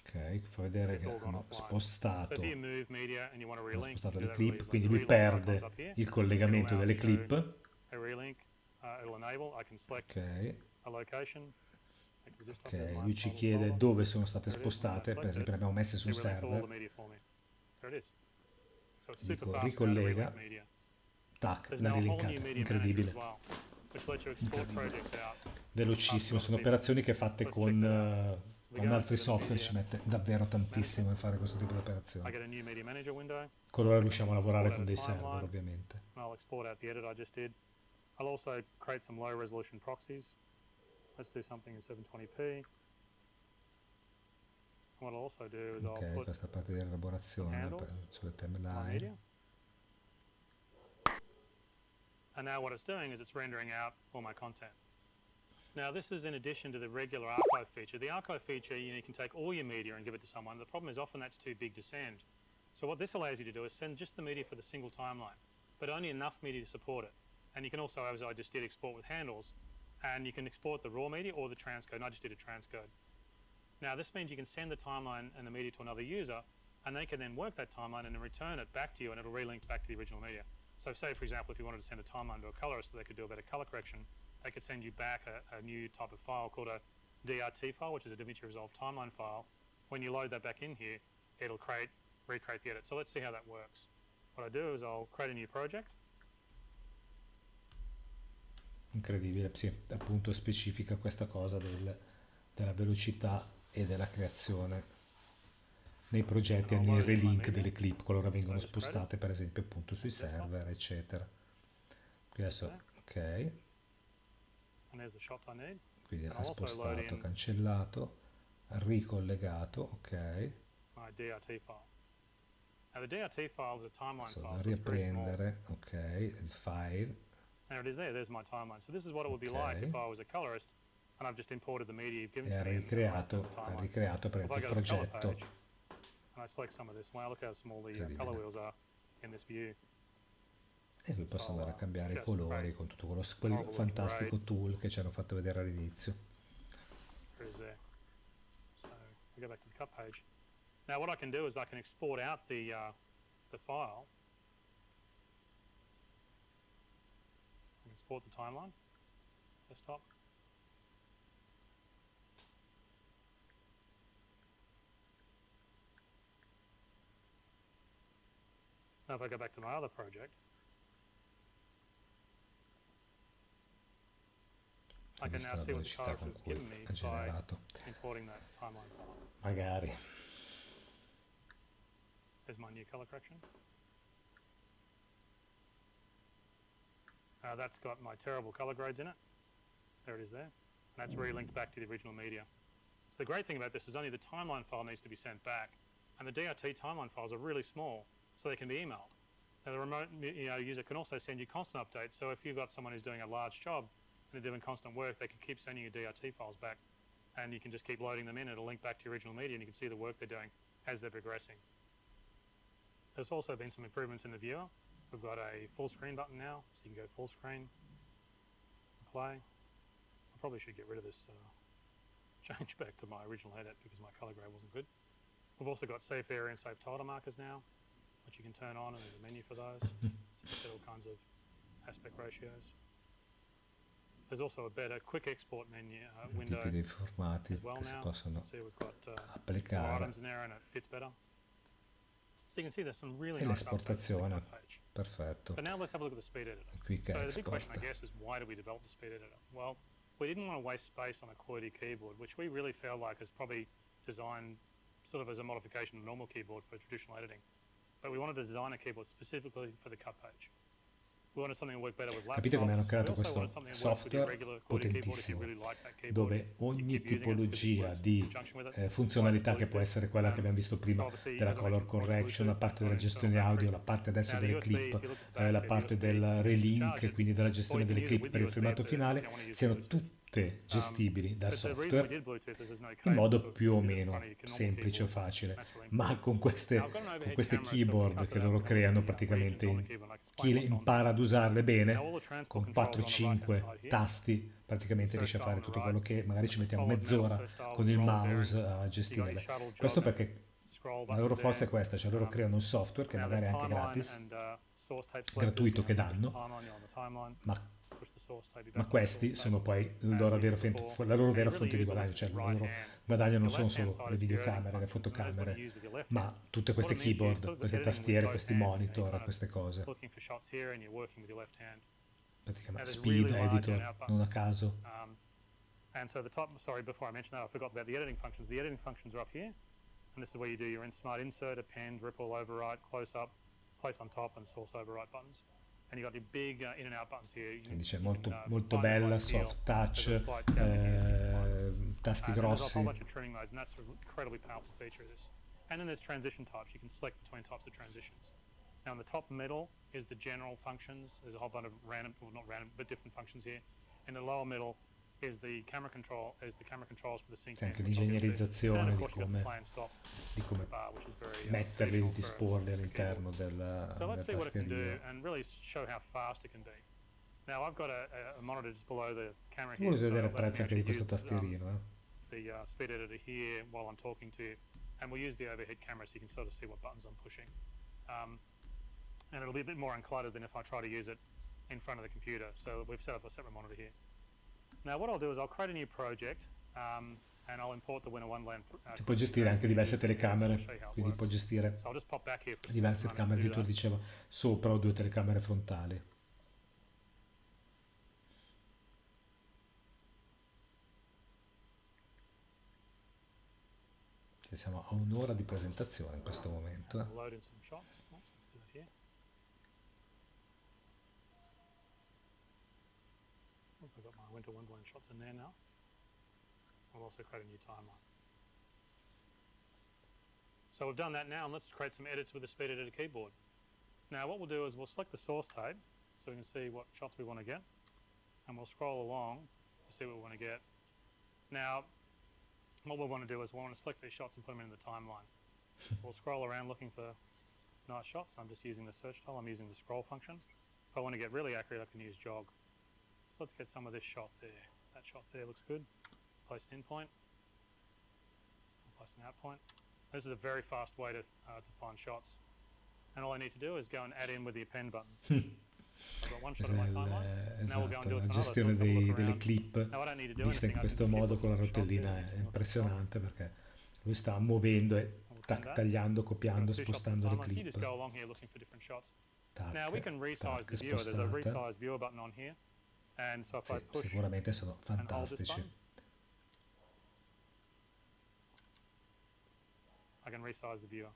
Ok, fa vedere che hanno spostato So if you move media and you want to relink, you can do le that really clip, easily. quindi The lui relink icon's perde up here. il collegamento It'll delle now show clip. a relink, it'll enable. I can select Ok, a location. ok, lui ci chiede dove sono state spostate, per esempio le abbiamo messe sul It relinks all the server, media for me. There it is. So it's super dico fast now to ricollega, relink media. tac, There's l'ha now a whole new relinkata, media manager as incredibile, well, which lets you export projects out. velocissimo, sono operazioni che fatte con altri software ci mette davvero tantissimo a fare questo tipo di I operazioni. get a new media manager window. Con ora riusciamo a lavorare Export con out a dei server timeline. ovviamente. And I'll export out the edit I just did. I'll also create some low resolution proxies. Let's do something in 720p. And what I'll also do is I'll Ok, put questa parte di elaborazione sulle my timeline. media. And now what it's doing is it's rendering out all my content. Now this is in addition to the regular archive feature. The archive feature, you can take all your media and give it to someone. The problem is often that's too big to send. So what this allows you to do is send just the media for the single timeline, but only enough media to support it. And you can also, as I just did, export with handles, and you can export the raw media or the transcode. And I just did a transcode. Now this means you can send the timeline and the media to another user, and they can then work that timeline and then return it back to you, and it'll relink back to the original media. So say, for example, if you wanted to send a timeline to a colorist so they could do a better color correction, they could send you back a new type of file called a DRT file, which is a DaVinci Resolve timeline file. When you load that back in here, it'll recreate the edit. So let's see how that works. What I do is I'll create a new project. Incredibile, sì, appunto specifica questa cosa della velocità e della creazione nei progetti e nei relink delle clip qualora vengono spostate per esempio appunto sui server eccetera. Qui adesso ok, And there's the shots I need. quindi And ha I'll also load spostato, in cancellato, ricollegato, ok, my DRT file. Now the DRT file is a timeline adesso file, da so it's very small. riprendere, ok, il file, There it is there, there's my timeline. So this is what it would be like if I was a colorist and I've just imported the media you've given e to ha me. ricreato per So if I il go to the color progetto. page and I select some of this, wow, look how small the color wheels are in this view. E qui posso andare a cambiare i just colori great. con tutto quel fantastico tool che ci hanno fatto vedere all'inizio. There it is there. So we go back to the cut page. Now what I can do is I can export out the file. I can export the timeline, desktop. Now if I go back to my other project, I can now see what the velocità colorist con has cui given me ha generato. by importing that timeline file. Magari. There's my new color correction. That's got my terrible color grades in it. There it is there. And that's relinked back to the original media. So the great thing about this is only the timeline file needs to be sent back, and the DRT timeline files are really small, so they can be emailed. Now the remote user can also send you constant updates, so if you've got someone who's doing a large job and they're doing constant work, they can keep sending you DRT files back, and you can just keep loading them in. It'll link back to your original media, and you can see the work they're doing as they're progressing. There's also been some improvements in the viewer. We've got a full screen button now, so you can go full screen, play. I probably should get rid of this change back to my original edit because my color grade wasn't good. We've also got safe area and safe title markers now, which you can turn on, and there's a menu for those. So you can set all kinds of aspect ratios. There's also a better quick export menu window Tipi di formati as well che si now. possono See, we've got more applicare items in there, and it fits better. So you can see there's some really e nice updates to the l'esportazione. cut page. Perfetto. But now let's have a look at the speed editor. Quick So the big question, I export. guess, is why did we develop the speed editor? Well, we didn't want to waste space on a QWERTY keyboard, which we really felt like is probably designed sort of as a modification of a normal keyboard for traditional editing. But we wanted to design a keyboard specifically for the cut page. We wanted something that worked better with laptops. Capite come hanno creato We also questo wanted something that worked with your software regular QWERTY keyboard if you potentissimo, really like that keyboard. dove ogni You keep using it because it tipologia works in di conjunction with it. funzionalità, che può essere quella che abbiamo visto prima della color correction, la parte della gestione audio, la parte adesso delle clip, la parte del relink, quindi della gestione delle clip per il filmato finale, siano tutte gestibili dal software in modo più o meno semplice o facile, ma con queste keyboard che loro creano, praticamente chi le impara ad usarle bene con 4-5 tasti praticamente riesce a fare tutto quello che magari ci mettiamo mezz'ora con il mouse a gestirle. Questo perché la loro forza è questa, cioè loro creano un software che magari è anche gratis, gratuito, che danno, ma questi sono poi la loro vera fonte di guadagno, cioè il loro guadagno non sono solo le videocamere, le fotocamere, ma tutte queste keyboard, queste tastiere, questi monitor, queste cose. Praticamente speed editor, non a caso. And so the top, sorry, before I mention that, I forgot about the editing functions. The editing functions are up here, and this is where you do your smart insert, append, ripple, overwrite, close up, place on top, and source overwrite buttons. And you've got the big in and out buttons here. Quindi c'è molto bella, soft touch, tasti There's a whole grossi. bunch of trimming modes, and that's an incredibly powerful feature of this. And then there's transition types. You can select between types of transitions. Now in the top middle is the general functions. There's a whole bunch of random, well not random, but different functions here. In the lower middle is the camera controls for the sync. C'è anche l'ingegnerizzazione di come metterli, di disporli all'interno della tastiera. And really show how fast it can be. Now I've got a monitor just below the camera here. Voglio vedere il prezzo anche di questo tastierino. The speed editor here while I'm talking to you, and we'll use the overhead camera so you can sort of see what buttons I'm pushing. And it'll be a bit more uncluttered than if I try to use it in front of the computer. So we've set up a separate monitor here. Now what I'll do is I'll create a new project and I'll import the Winner Wonderland. Si può gestire anche diverse telecamere, quindi può gestire diverse camere, addirittura diceva sopra o 2 telecamere frontali. Siamo a un'ora di presentazione in questo momento. I've got my Winter Wonderland shots in there now. I'll also create a new timeline. So we've done that now, and let's create some edits with the speed editor keyboard. Now what we'll do is we'll select the source tape so we can see what shots we want to get, and we'll scroll along to see what we want to get. Now what we'll want to do is we'll want to select these shots and put them in the timeline. So we'll scroll around looking for nice shots. I'm just using the search tool. I'm using the scroll function. If I want to get really accurate, I can use jog. So let's get some of this shot there. That shot there looks good. Place an in point. Place an out point. This is a very fast way to find shots. And all I need to do is go and add in with the append button. I've got one shot of my timeline. Now we'll go and do it to La gestione delle clip Now I don't need to do vista in anything. questo modo con la rotellina è impressionante, perché lui sta muovendo e tagliando, copiando, spostando le clip. Now we can resize the viewer. There's a resize viewer button on here. And so if I push sicuramente sono and hold this fantastici. button, I can resize the viewer.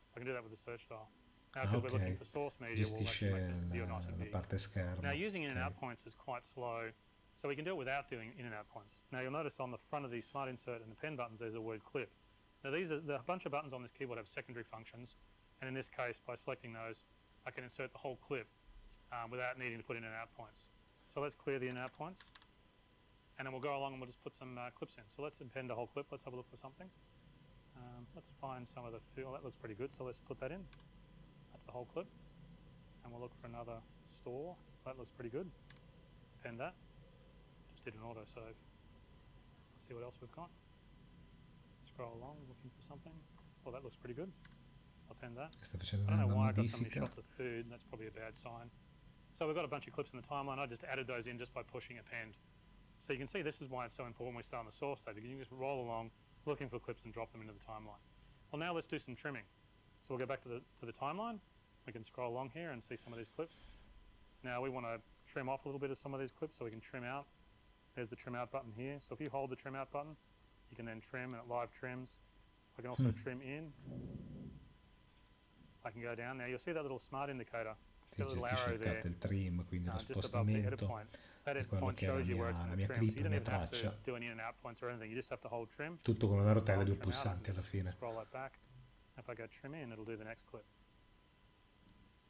So I can do that with the search dial. Now, because we're looking ok, for source media, we'll gestisce actually make the view nice and la big. parte scherma. Now, using in and out Ok. points is quite slow, so we can do it without doing in and out points. Now, you'll notice on the front of the Smart Insert and the pen buttons, there's a word clip. Now, the bunch of buttons on this keyboard have secondary functions, and in this case, by selecting those, I can insert the whole clip without needing to put in and out points. So let's clear the in and out points, and then we'll go along and we'll just put some clips in. So let's append a whole clip. Let's have a look for something. Let's find some of the feel. That looks pretty good, so let's put that in. That's the whole clip. And we'll look for another store. That looks pretty good. Append that. Just did an autosave. Let's see what else we've got. Scroll along, looking for something. Well, that looks pretty good. Append that. Sta facendo I don't know una why I got so many modifica. shots of food. That's probably a bad sign. So we've got a bunch of clips in the timeline. I just added those in just by pushing append. So you can see this is why it's so important when we start on the source state, because you can just roll along looking for clips and drop them into the timeline. Well, now let's do some trimming. So we'll go back to the timeline. We can scroll along here and see some of these clips. Now we want to trim off a little bit of some of these clips so we can trim out. There's the trim out button here. So if you hold the trim out button, you can then trim and it live trims. I can also trim in. I can go down. Now you'll see that little smart indicator. Si Got a little gestisce arrow il there. il trim, quindi lo Just above the edit spostamento point. That di edit quello point che è shows you where it's la going mia to trim. So clip, you la don't mia even have to traccia, do any in and out points or anything. You just have to hold trim. tutto con una rotella e due Trim out, pulsanti I alla can fine. scroll that back. If I go trim in, it'll do the next clip.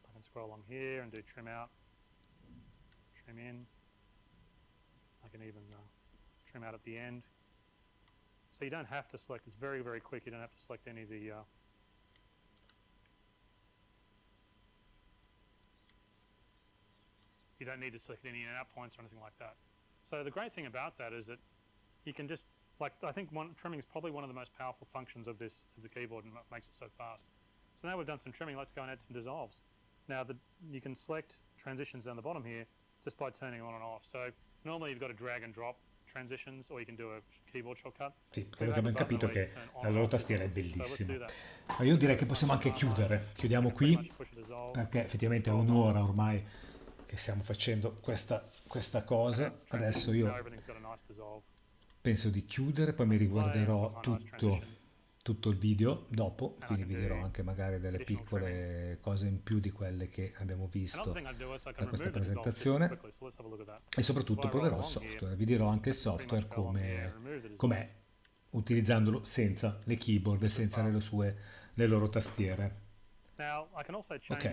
I can scroll along here and do trim out, trim in. I can even trim out at the end. So you don't have to select. It's very, very quick. You don't have to select any of the you don't need to select any in and out points or anything like that. So the great thing about that is that you can just, like, I think trimming is probably one of the most powerful functions of the keyboard and what makes it so fast. So now we've done some trimming, let's go and add some dissolves. Now you can select transitions down the bottom here just by turning on and off. So normally you've got to drag and drop transitions, or you can do a keyboard shortcut. Sì, quello che abbiamo capito è che la loro tastiera è bellissima. Ma io direi che possiamo anche chiudiamo qui, perché effettivamente è un'ora ormai che stiamo facendo questa cosa. Adesso io penso di chiudere, poi mi riguarderò tutto il video dopo, quindi vi dirò anche magari delle piccole cose in più di quelle che abbiamo visto da questa presentazione, e soprattutto proverò il software, vi dirò anche il software com'è utilizzandolo senza le keyboard e senza le loro tastiere. Ok,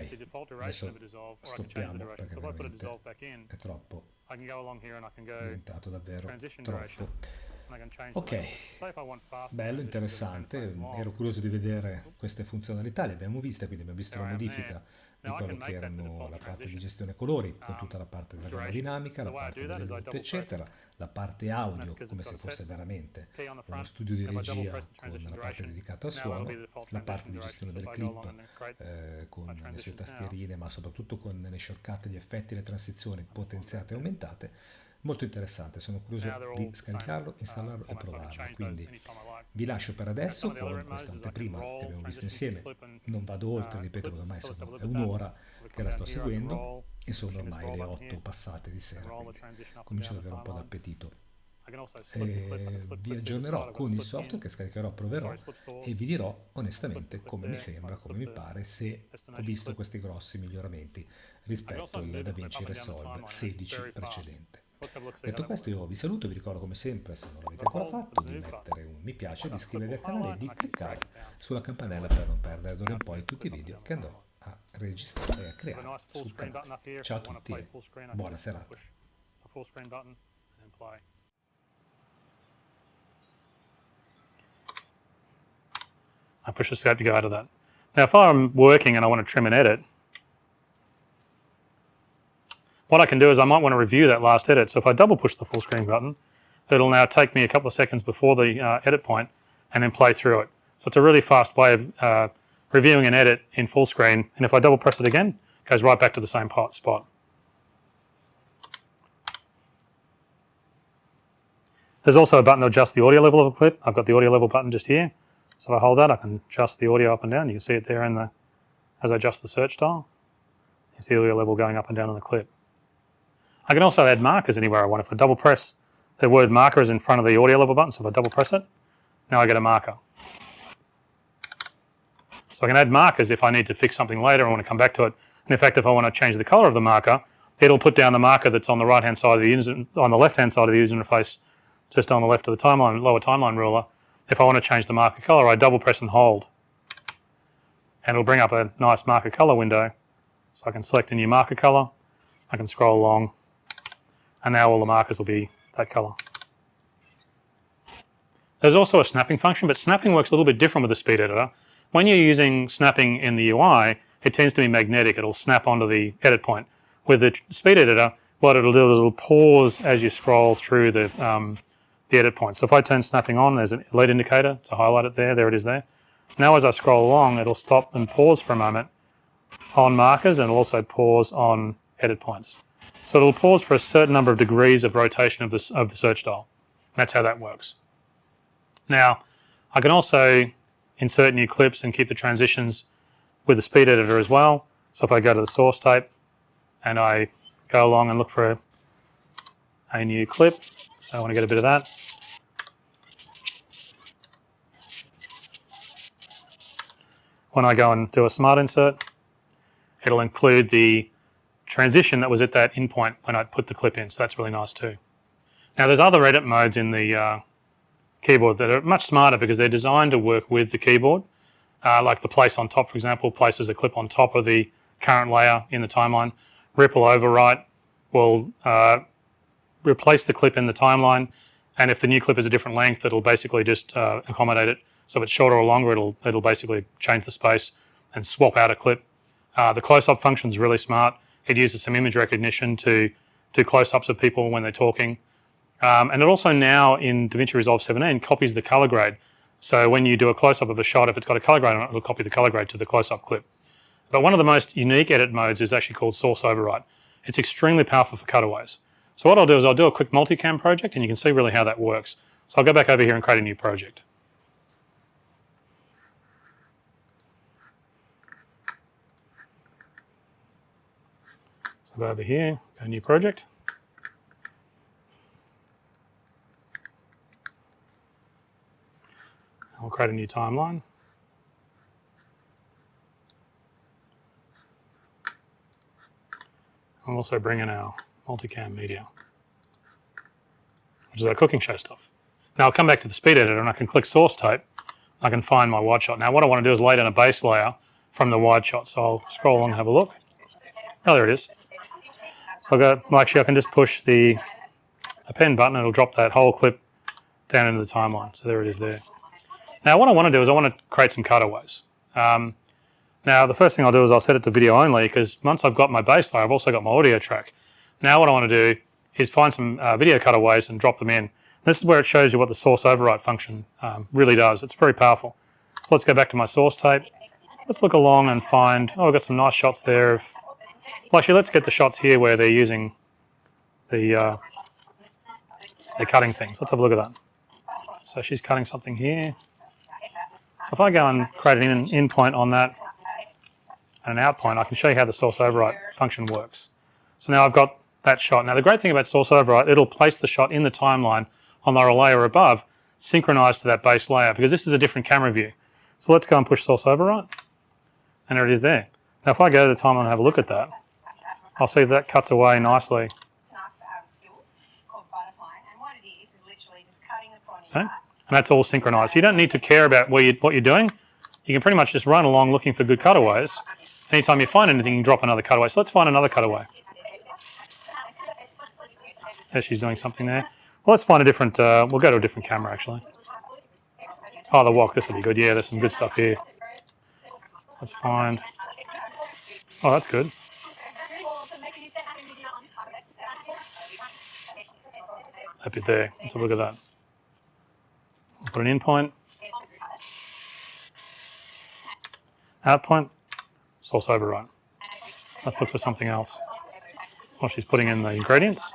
adesso stoppiamo perché veramente è troppo, è diventato davvero troppo. Ok, bello, interessante, ero curioso di vedere queste funzionalità, le abbiamo viste, quindi abbiamo visto la modifica di quello che erano la parte di gestione colori, con tutta la parte della gamma dinamica, la parte delle luci, eccetera, la parte audio, come se fosse veramente uno studio di regia con la parte dedicata al suono, la parte di gestione del clip con le sue tastierine, ma soprattutto con le shortcut, gli effetti, le transizioni potenziate e aumentate. Molto interessante, sono curioso di scaricarlo, installarlo e provarlo, quindi vi lascio per adesso con questa anteprima che abbiamo visto insieme. Non vado oltre, ripeto, ormai è un'ora che la sto seguendo e sono ormai le 8 passate di sera, quindi comincio ad avere un po' d'appetito. Vi aggiornerò con il software che scaricherò, proverò e vi dirò onestamente come mi sembra, come mi pare, se ho visto questi grossi miglioramenti rispetto al Davinci Resolve 16 precedente. Detto questo, io vi saluto, vi ricordo come sempre, se non l'avete ancora fatto, di mettere un mi piace, di iscrivervi al canale e di cliccare sulla campanella per non perdere d'ora in poi tutti i video che andrò a registrare e a creare sul canale. Ciao a tutti e buona serata. I push the scope to go out of that. Now, if I'm working and I want to trim and edit, what I can do is I might want to review that last edit. So if I double push the full screen button, it'll now take me a couple of seconds before the edit point and then play through it. So it's a really fast way of reviewing an edit in full screen. And if I double press it again, it goes right back to the same spot. There's also a button to adjust the audio level of a clip. I've got the audio level button just here. So if I hold that, I can adjust the audio up and down. You can see it there as I adjust the search style. You see the audio level going up and down on the clip. I can also add markers anywhere I want. If I double press, the word marker is in front of the audio level button, so if I double press it, now I get a marker. So I can add markers if I need to fix something later, I want to come back to it. And in fact, if I want to change the color of the marker, it'll put down the marker that's on the right-hand side of the user, on the left-hand side of the user interface, just on the left of the timeline, lower timeline ruler. If I want to change the marker color, I double press and hold. And it'll bring up a nice marker color window. So I can select a new marker color, I can scroll along, and now all the markers will be that color. There's also a snapping function, but snapping works a little bit different with the speed editor. When you're using snapping in the UI, it tends to be magnetic. It'll snap onto the edit point. With the speed editor, what it'll do is it'll pause as you scroll through the edit point. So if I turn snapping on, there's a lead indicator to highlight it there. There it is there. Now as I scroll along, it'll stop and pause for a moment on markers, and it'll also pause on edit points. So it'll pause for a certain number of degrees of rotation of the search dial. That's how that works. Now, I can also insert new clips and keep the transitions with the speed editor as well. So if I go to the source tape and I go along and look for a new clip, so I want to get a bit of that. When I go and do a smart insert, it'll include the transition that was at that in point when I put the clip in, so that's really nice too. Now there's other edit modes in the keyboard that are much smarter because they're designed to work with the keyboard. Like the place on top, for example, places a clip on top of the current layer in the timeline. Ripple overwrite will replace the clip in the timeline, and if the new clip is a different length, it'll basically just accommodate it. So if it's shorter or longer, it'll basically change the space and swap out a clip. The close-up function is really smart. It uses some image recognition to do close-ups of people when they're talking. And it also now in DaVinci Resolve 17 copies the color grade. So when you do a close-up of a shot, if it's got a color grade on it, it'll copy the color grade to the close-up clip. But one of the most unique edit modes is actually called source overwrite. It's extremely powerful for cutaways. So what I'll do is I'll do a quick multicam project, and you can see really how that works. So I'll go back over here and create a new project. So go over here, go new project. We'll create a new timeline. We'll also bring in our multicam media, which is our cooking show stuff. Now I'll come back to the speed editor and I can click source tape. I can find my wide shot. Now what I want to do is lay down a base layer from the wide shot. So I'll scroll along and have a look. Oh, there it is. So I'll go, well, actually I can just push the append button and it'll drop that whole clip down into the timeline. So there it is there. Now what I want to do is I want to create some cutaways. Now the first thing I'll do is I'll set it to video only, because once I've got my base layer, I've also got my audio track. Now what I want to do is find some video cutaways and drop them in. This is where it shows you what the source overwrite function really does. It's very powerful. So let's go back to my source tape. Let's look along and find, oh, I've got some nice shots there of, well actually let's get the shots here where they're using the they're cutting things. Let's have a look at that. So she's cutting something here. So if I go and create an in point on that and an out point, I can show you how the source overwrite function works. So now I've got that shot. Now the great thing about source overwrite, it'll place the shot in the timeline on the layer above, synchronized to that base layer, because this is a different camera view. So let's go and push source overwrite, and there it is there. Now if I go to the timeline and have a look at that, I'll see that cuts away nicely. So, and that's all synchronized. So you don't need to care about what you're doing. You can pretty much just run along looking for good cutaways. Anytime you find anything, you can drop another cutaway. So let's find another cutaway. There she's doing something there. Well, let's find a different, we'll go to a different camera actually. Oh, the wok, this will be good. Yeah, there's some good stuff here. Let's find, oh, that's good. That bit there, let's have a look at that. We'll put an in point. Out point, source override. Let's look for something else. While she's putting in the ingredients.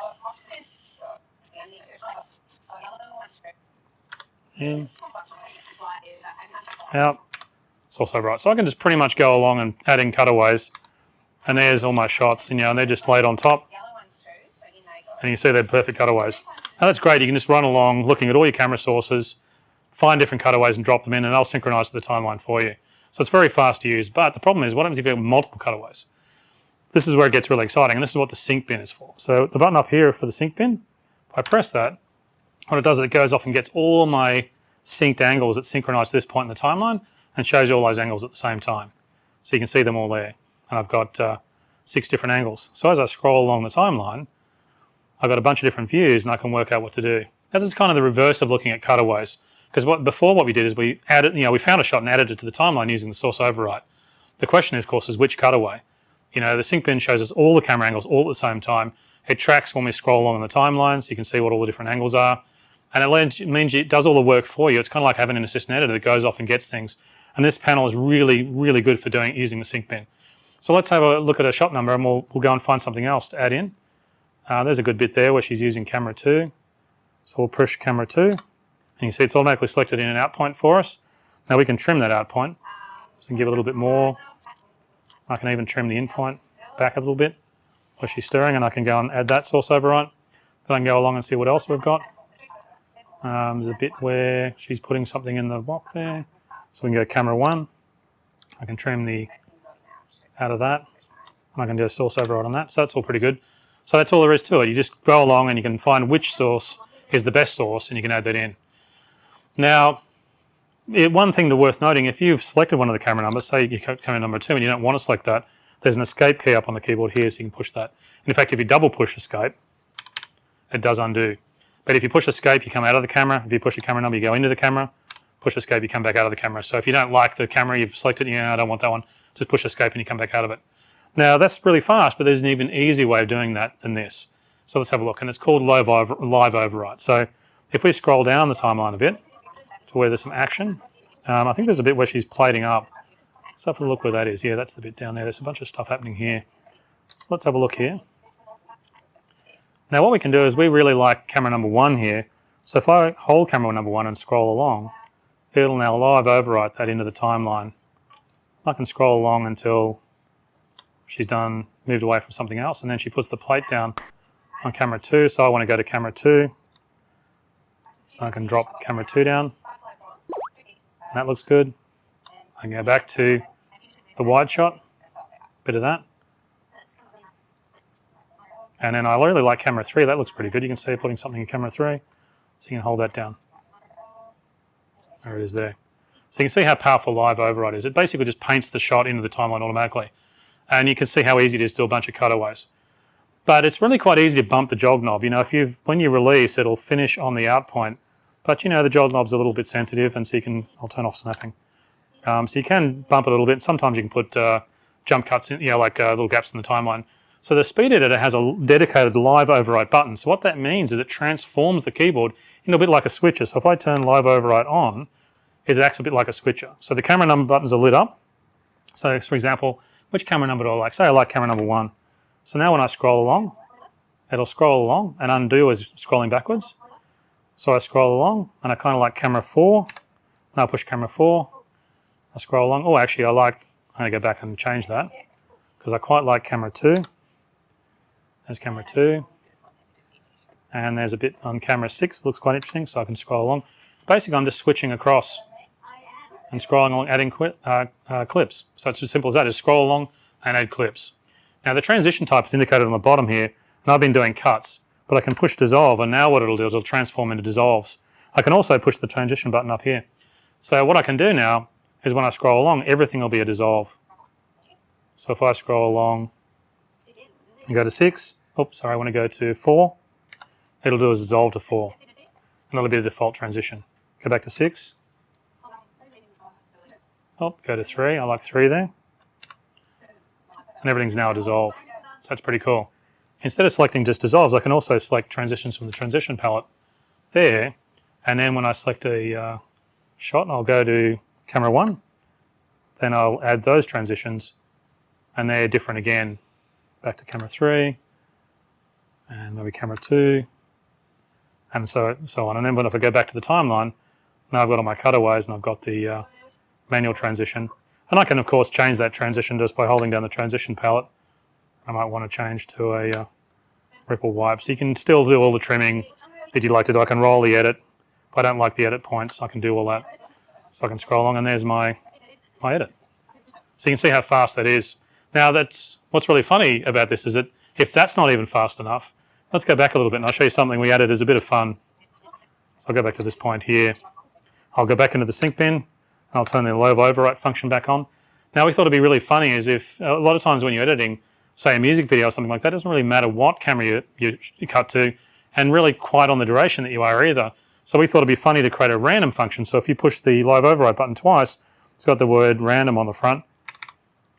In, out, source override. So I can just pretty much go along and add in cutaways. And there's all my shots, and they're just laid on top. And you see they're perfect cutaways. Now that's great, you can just run along looking at all your camera sources, find different cutaways and drop them in, and they'll synchronize to the timeline for you. So it's very fast to use, but the problem is what happens if you have multiple cutaways? This is where it gets really exciting, and this is what the sync bin is for. So the button up here for the sync bin, if I press that, what it does is it goes off and gets all my synced angles that synchronize to this point in the timeline and shows you all those angles at the same time. So you can see them all there. And I've got 6 different angles. So as I scroll along the timeline, I've got a bunch of different views and I can work out what to do. Now this is kind of the reverse of looking at cutaways. Because before what we did is we added, we found a shot and added it to the timeline using the source override. The question, of course, is which cutaway? The sync bin shows us all the camera angles all at the same time. It tracks when we scroll along the timeline, so you can see what all the different angles are. And it means it does all the work for you. It's kind of like having an assistant editor that goes off and gets things. And this panel is really, really good for using the sync bin. So let's have a look at a shot number and we'll go and find something else to add in. There's a good bit there where she's using camera 2. So we'll push camera 2. And you can see it's automatically selected in and out point for us. Now we can trim that out point. So we can give it a little bit more. I can even trim the in point back a little bit where she's stirring, and I can go and add that source override. Then I can go along and see what else we've got. There's a bit where she's putting something in the block there. So we can go camera 1. I can trim the out of that. And I can do a source override on that. So that's all pretty good. So that's all there is to it. You just go along and you can find which source is the best source and you can add that in. Now, one thing worth noting, if you've selected one of the camera numbers, say you camera number 2 and you don't want to select that, there's an escape key up on the keyboard here so you can push that. In fact, if you double push escape, it does undo. But if you push escape, you come out of the camera. If you push a camera number, you go into the camera. Push escape, you come back out of the camera. So if you don't like the camera you've selected, I don't want that one, just push escape and you come back out of it. Now that's really fast, but there's an even easier way of doing that than this. So let's have a look, and it's called live override. So if we scroll down the timeline a bit to where there's some action, I think there's a bit where she's plating up. So have a look where that is. Yeah, that's the bit down there. There's a bunch of stuff happening here. So let's have a look here. Now what we can do is we really like camera number 1 here. So if I hold camera number 1 and scroll along, it'll now live overwrite that into the timeline. I can scroll along until she's moved away from something else, and then she puts the plate down on camera 2. So I want to go to camera 2. So I can drop camera 2 down. And that looks good. I can go back to the wide shot, bit of that. And then I really like camera 3. That looks pretty good. You can see putting something in camera 3. So you can hold that down. There it is there. So you can see how powerful live override is. It basically just paints the shot into the timeline automatically. And you can see how easy it is to do a bunch of cutaways. But it's really quite easy to bump the jog knob. When you release, it'll finish on the out point. But the jog knob's a little bit sensitive, and so I'll turn off snapping. So you can bump it a little bit. Sometimes you can put jump cuts in, like little gaps in the timeline. So the speed editor has a dedicated live override button. So what that means is it transforms the keyboard into a bit like a switcher. So if I turn live override on, it acts a bit like a switcher. So the camera number buttons are lit up. So for example, which camera number do I like? Say I like camera number 1. So now when I scroll along, it'll scroll along, and undo is scrolling backwards. So I scroll along, and I kind of like camera 4. Now I push camera 4. I scroll along. Oh, actually, I'm going to go back and change that because I quite like camera 2. There's camera 2. And there's a bit on camera 6. Looks quite interesting, so I can scroll along. Basically, I'm just switching across and scrolling along, adding clips. So it's as simple as that, is scroll along and add clips. Now the transition type is indicated on the bottom here, and I've been doing cuts, but I can push dissolve, and now what it'll do is it'll transform into dissolves. I can also push the transition button up here. So what I can do now is when I scroll along, everything will be a dissolve. So if I scroll along and go to 6, oops, sorry, I want to go to 4, it'll do a dissolve to 4. And that'll be the default transition. Go back to 6. Oh, go to 3, I like 3 there. And everything's now a dissolve. So that's pretty cool. Instead of selecting just dissolves, I can also select transitions from the transition palette there. And then when I select a shot, I'll go to camera 1. Then I'll add those transitions, and they're different again. Back to camera 3, and maybe camera 2, and so on. And then if I go back to the timeline, now I've got all my cutaways, and I've got the manual transition. And I can, of course, change that transition just by holding down the transition palette. I might want to change to a ripple wipe. So you can still do all the trimming that you'd like to do. I can roll the edit. If I don't like the edit points, I can do all that. So I can scroll along, and there's my edit. So you can see how fast that is. Now what's really funny about this is that if that's not even fast enough, let's go back a little bit and I'll show you something we added as a bit of fun. So I'll go back to this point here. I'll go back into the sync bin and I'll turn the low overwrite function back on. Now we thought it'd be really funny is if a lot of times when you're editing, say a music video or something like that, it doesn't really matter what camera you cut to and really quite on the duration that you are either. So we thought it'd be funny to create a random function. So if you push the live override button twice, it's got the word random on the front.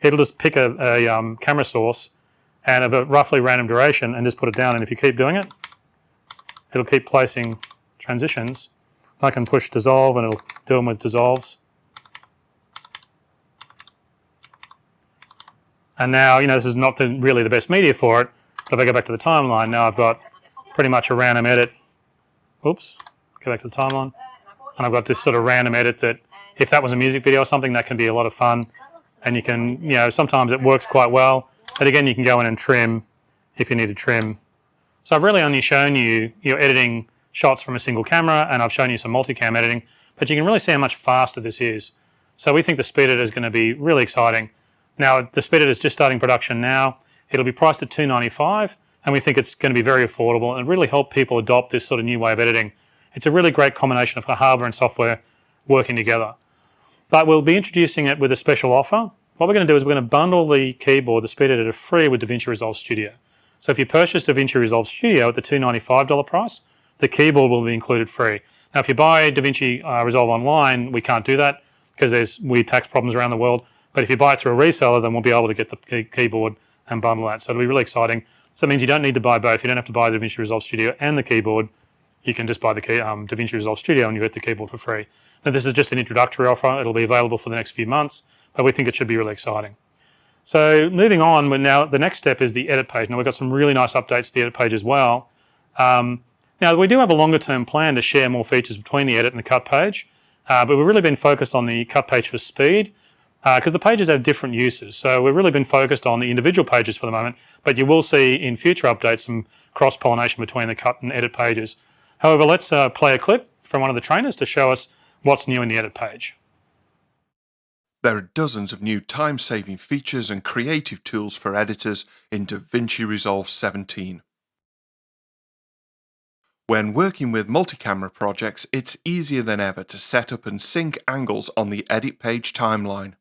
It'll just pick a camera source and of a roughly random duration and just put it down. And if you keep doing it, it'll keep placing transitions. I can push dissolve and it'll do them with dissolves. And now, this is not really the best media for it, but if I go back to the timeline, now I've got pretty much a random edit. Oops, go back to the timeline. And I've got this sort of random edit that if that was a music video or something, that can be a lot of fun. And you can, sometimes it works quite well. But again, you can go in and trim if you need to trim. So I've really only shown you, editing shots from a single camera, and I've shown you some multicam editing, but you can really see how much faster this is. So we think the speed editor is going to be really exciting. Now, the speed editor is just starting production now. It'll be priced at $295, and we think it's going to be very affordable and really help people adopt this sort of new way of editing. It's a really great combination of hardware and software working together. But we'll be introducing it with a special offer. What we're going to do is we're going to bundle the keyboard, the speed editor, free with DaVinci Resolve Studio. So if you purchase DaVinci Resolve Studio at the $295 price, the keyboard will be included free. Now, if you buy DaVinci Resolve online, we can't do that because there's weird tax problems around the world. But if you buy it through a reseller, then we'll be able to get the keyboard and bundle that. So it'll be really exciting. So it means you don't need to buy both. You don't have to buy the DaVinci Resolve Studio and the keyboard. You can just buy the DaVinci Resolve Studio and you get the keyboard for free. Now, this is just an introductory offer. It'll be available for the next few months, but we think it should be really exciting. So moving on, now the next step is the edit page. Now, we've got some really nice updates to the edit page as well. Now, we do have a longer-term plan to share more features between the edit and the cut page, but we've really been focused on the cut page for speed because the pages have different uses. So we've really been focused on the individual pages for the moment, but you will see in future updates some cross-pollination between the cut and edit pages. However, let's play a clip from one of the trainers to show us what's new in the edit page. There are dozens of new time-saving features and creative tools for editors in DaVinci Resolve 17. When working with multi-camera projects, it's easier than ever to set up and sync angles on the edit page timeline.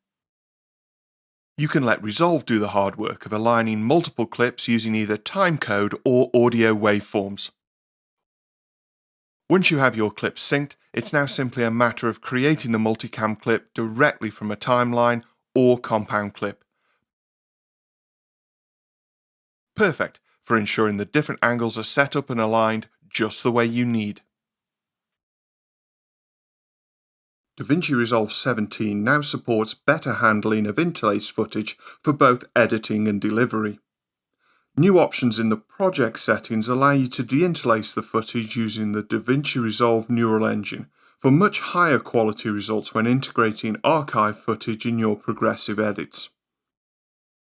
You can let Resolve do the hard work of aligning multiple clips using either timecode or audio waveforms. Once you have your clips synced, it's now simply a matter of creating the multicam clip directly from a timeline or compound clip. Perfect for ensuring the different angles are set up and aligned just the way you need. DaVinci Resolve 17 now supports better handling of interlace footage for both editing and delivery. New options in the project settings allow you to deinterlace the footage using the DaVinci Resolve neural engine for much higher quality results when integrating archive footage in your progressive edits.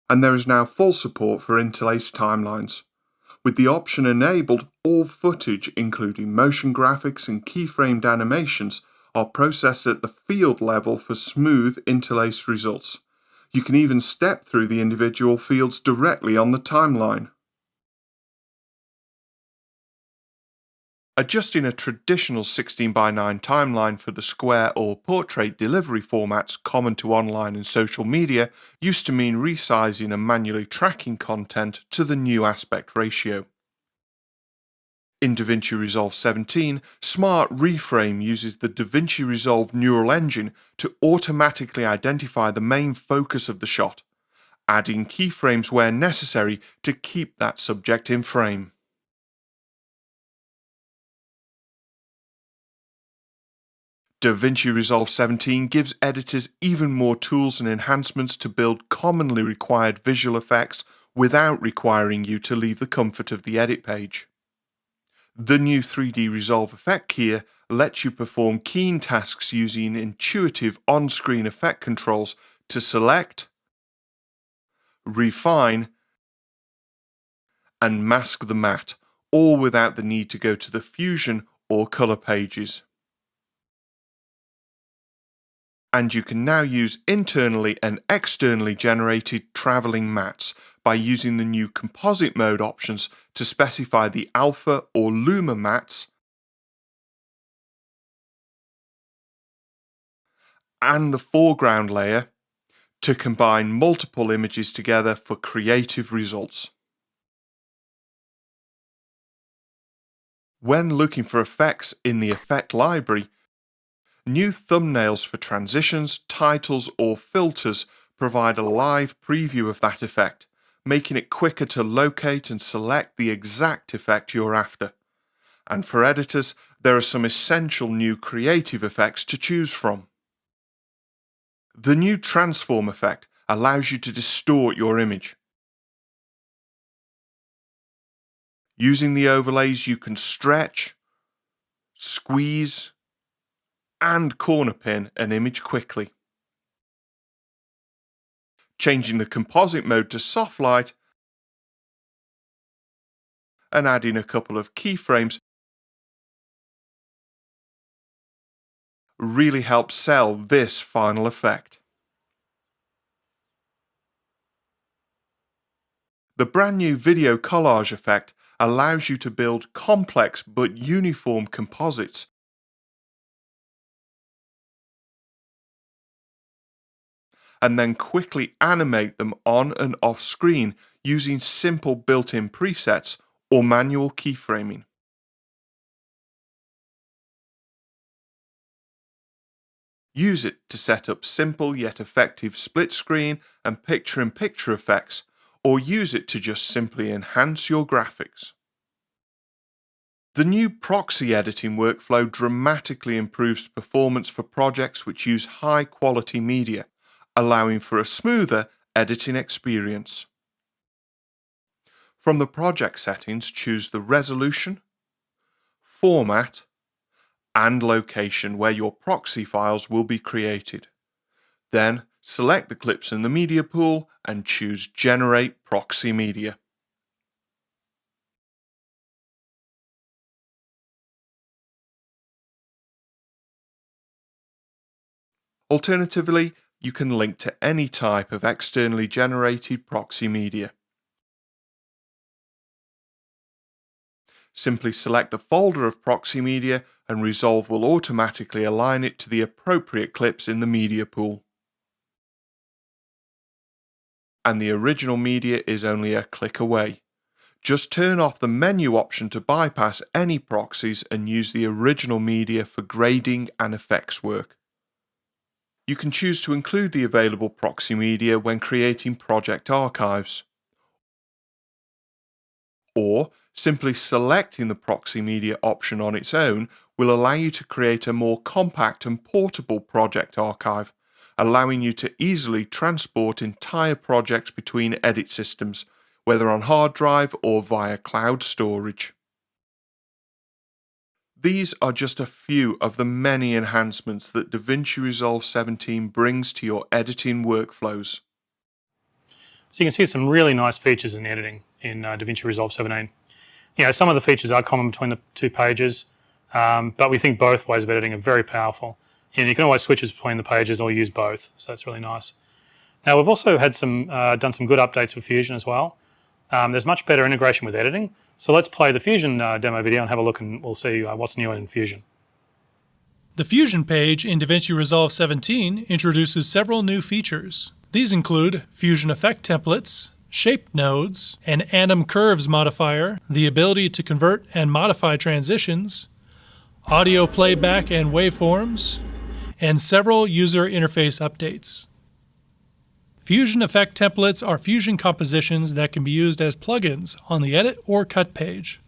And there is now full support for interlaced timelines. With the option enabled, all footage, including motion graphics and keyframed animations, are processed at the field level for smooth interlaced results. You can even step through the individual fields directly on the timeline. Adjusting a traditional 16:9 timeline for the square or portrait delivery formats common to online and social media used to mean resizing and manually tracking content to the new aspect ratio. In DaVinci Resolve 17, Smart Reframe uses the DaVinci Resolve neural engine to automatically identify the main focus of the shot, adding keyframes where necessary to keep that subject in frame. DaVinci Resolve 17 gives editors even more tools and enhancements to build commonly required visual effects without requiring you to leave the comfort of the edit page. The new 3D Resolve effect keyer lets you perform keying tasks using intuitive on-screen effect controls to select, refine, and mask the matte, all without the need to go to the Fusion or Color pages. And you can now use internally and externally generated travelling mats by using the new composite mode options to specify the alpha or luma mats and the foreground layer to combine multiple images together for creative results. When looking for effects in the effect library, new thumbnails for transitions, titles or filters provide a live preview of that effect, making it quicker to locate and select the exact effect you're after. And for editors, there are some essential new creative effects to choose from. The new transform effect allows you to distort your image. Using the overlays, you can stretch, squeeze, and corner pin an image quickly. Changing the composite mode to soft light and adding a couple of keyframes really helps sell this final effect. The brand new video collage effect allows you to build complex but uniform composites and then quickly animate them on and off screen using simple built-in presets or manual keyframing. Use it to set up simple yet effective split screen and picture-in-picture effects, or use it to just simply enhance your graphics. The new proxy editing workflow dramatically improves performance for projects which use high-quality media, allowing for a smoother editing experience. From the project settings, choose the resolution, format, and location where your proxy files will be created. Then select the clips in the media pool and choose Generate Proxy Media. Alternatively, you can link to any type of externally generated proxy media. Simply select a folder of proxy media and Resolve will automatically align it to the appropriate clips in the media pool. And the original media is only a click away. Just turn off the menu option to bypass any proxies and use the original media for grading and effects work. You can choose to include the available proxy media when creating project archives, or simply selecting the proxy media option on its own will allow you to create a more compact and portable project archive, allowing you to easily transport entire projects between edit systems, whether on hard drive or via cloud storage. These are just a few of the many enhancements that DaVinci Resolve 17 brings to your editing workflows. So you can see some really nice features in editing in DaVinci Resolve 17. You know, some of the features are common between the two pages, but we think both ways of editing are very powerful. And you can always switch between the pages or use both, so that's really nice. Now we've also had done some good updates with Fusion as well. There's much better integration with editing. So let's play the Fusion demo video and have a look, and we'll see what's new in Fusion. The Fusion page in DaVinci Resolve 17 introduces several new features. These include Fusion effect templates, shape nodes, an anim curves modifier, the ability to convert and modify transitions, audio playback and waveforms, and several user interface updates. Fusion effect templates are Fusion compositions that can be used as plugins on the edit or cut page.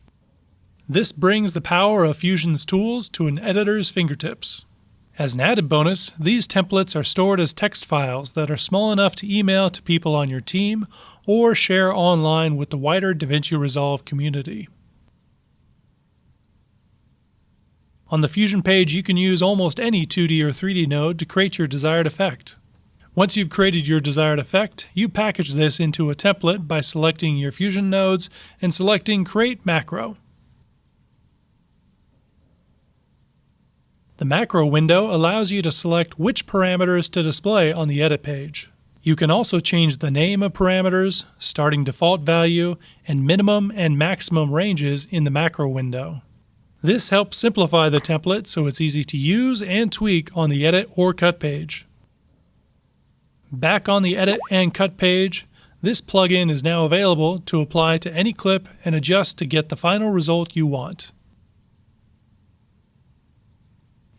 This brings the power of Fusion's tools to an editor's fingertips. As an added bonus, these templates are stored as text files that are small enough to email to people on your team or share online with the wider DaVinci Resolve community. On the Fusion page, you can use almost any 2D or 3D node to create your desired effect. Once you've created your desired effect, you package this into a template by selecting your Fusion nodes and selecting Create Macro. The macro window allows you to select which parameters to display on the edit page. You can also change the name of parameters, starting default value, and minimum and maximum ranges in the macro window. This helps simplify the template so it's easy to use and tweak on the edit or cut page. Back on the edit and cut page, this plugin is now available to apply to any clip and adjust to get the final result you want.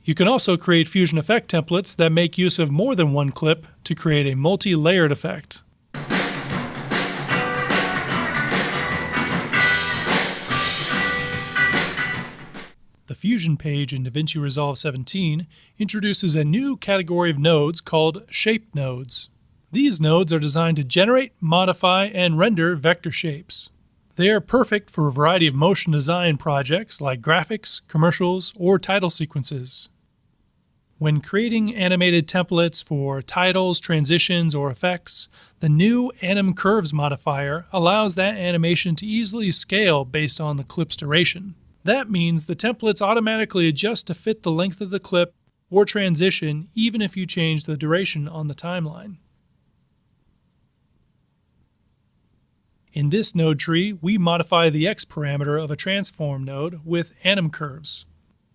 You can also create Fusion Effect templates that make use of more than one clip to create a multi-layered effect. The Fusion page in DaVinci Resolve 17 introduces a new category of nodes called shape nodes. These nodes are designed to generate, modify, and render vector shapes. They are perfect for a variety of motion design projects like graphics, commercials, or title sequences. When creating animated templates for titles, transitions, or effects, the new Anim Curves modifier allows that animation to easily scale based on the clip's duration. That means the templates automatically adjust to fit the length of the clip or transition even if you change the duration on the timeline. In this node tree, we modify the X parameter of a transform node with Anim Curves.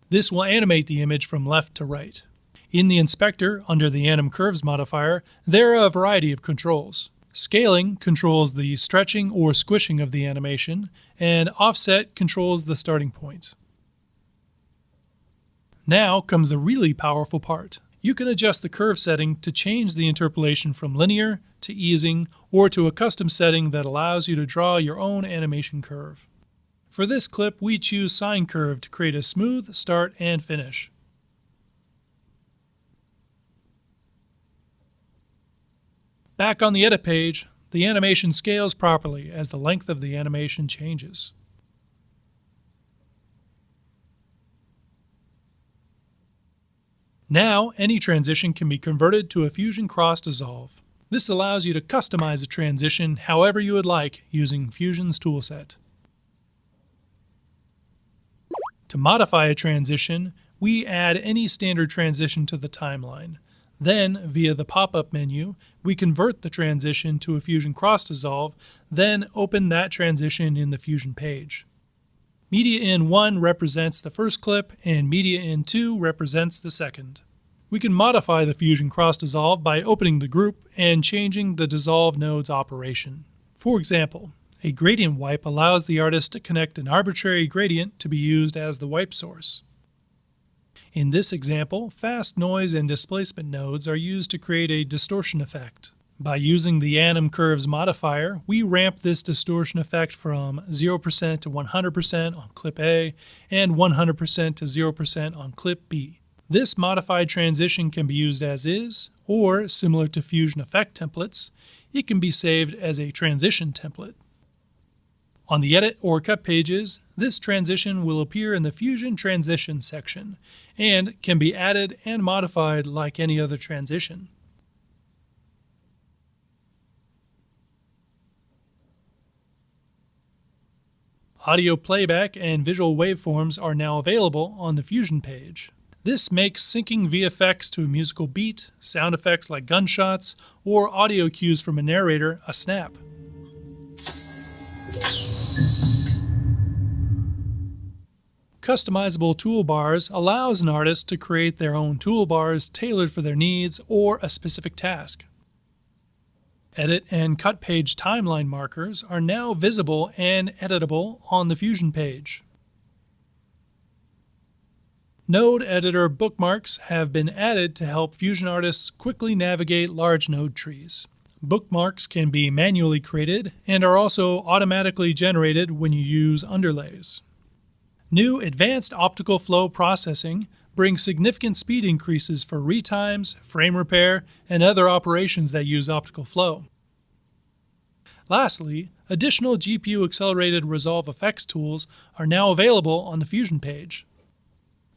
This will animate the image from left to right. In the inspector, under the Anim Curves modifier, there are a variety of controls. Scaling controls the stretching or squishing of the animation, and offset controls the starting point. Now comes the really powerful part. You can adjust the curve setting to change the interpolation from linear to easing or to a custom setting that allows you to draw your own animation curve. For this clip, we choose Sine Curve to create a smooth start and finish. Back on the edit page, the animation scales properly as the length of the animation changes. Now, any transition can be converted to a Fusion Cross Dissolve. This allows you to customize a transition however you would like using Fusion's toolset. To modify a transition, we add any standard transition to the timeline. Then, via the pop-up menu, we convert the transition to a Fusion Cross Dissolve, then open that transition in the Fusion page. Media in 1 represents the first clip, and Media in 2 represents the second. We can modify the Fusion Cross Dissolve by opening the group and changing the dissolve node's operation. For example, a gradient wipe allows the artist to connect an arbitrary gradient to be used as the wipe source. In this example, fast noise and displacement nodes are used to create a distortion effect. By using the Anim Curves modifier, we ramp this distortion effect from 0% to 100% on clip A and 100% to 0% on clip B. This modified transition can be used as is, or similar to Fusion Effect templates, it can be saved as a transition template. On the edit or cut pages, this transition will appear in the Fusion Transition section and can be added and modified like any other transition. Audio playback and visual waveforms are now available on the Fusion page. This makes syncing VFX to a musical beat, sound effects like gunshots, or audio cues from a narrator a snap. Customizable toolbars allows an artist to create their own toolbars tailored for their needs or a specific task. Edit and cut page timeline markers are now visible and editable on the Fusion page. Node editor bookmarks have been added to help Fusion artists quickly navigate large node trees. Bookmarks can be manually created and are also automatically generated when you use underlays. New advanced optical flow processing brings significant speed increases for retimes, frame repair, and other operations that use optical flow. Lastly, additional GPU-accelerated Resolve effects tools are now available on the Fusion page.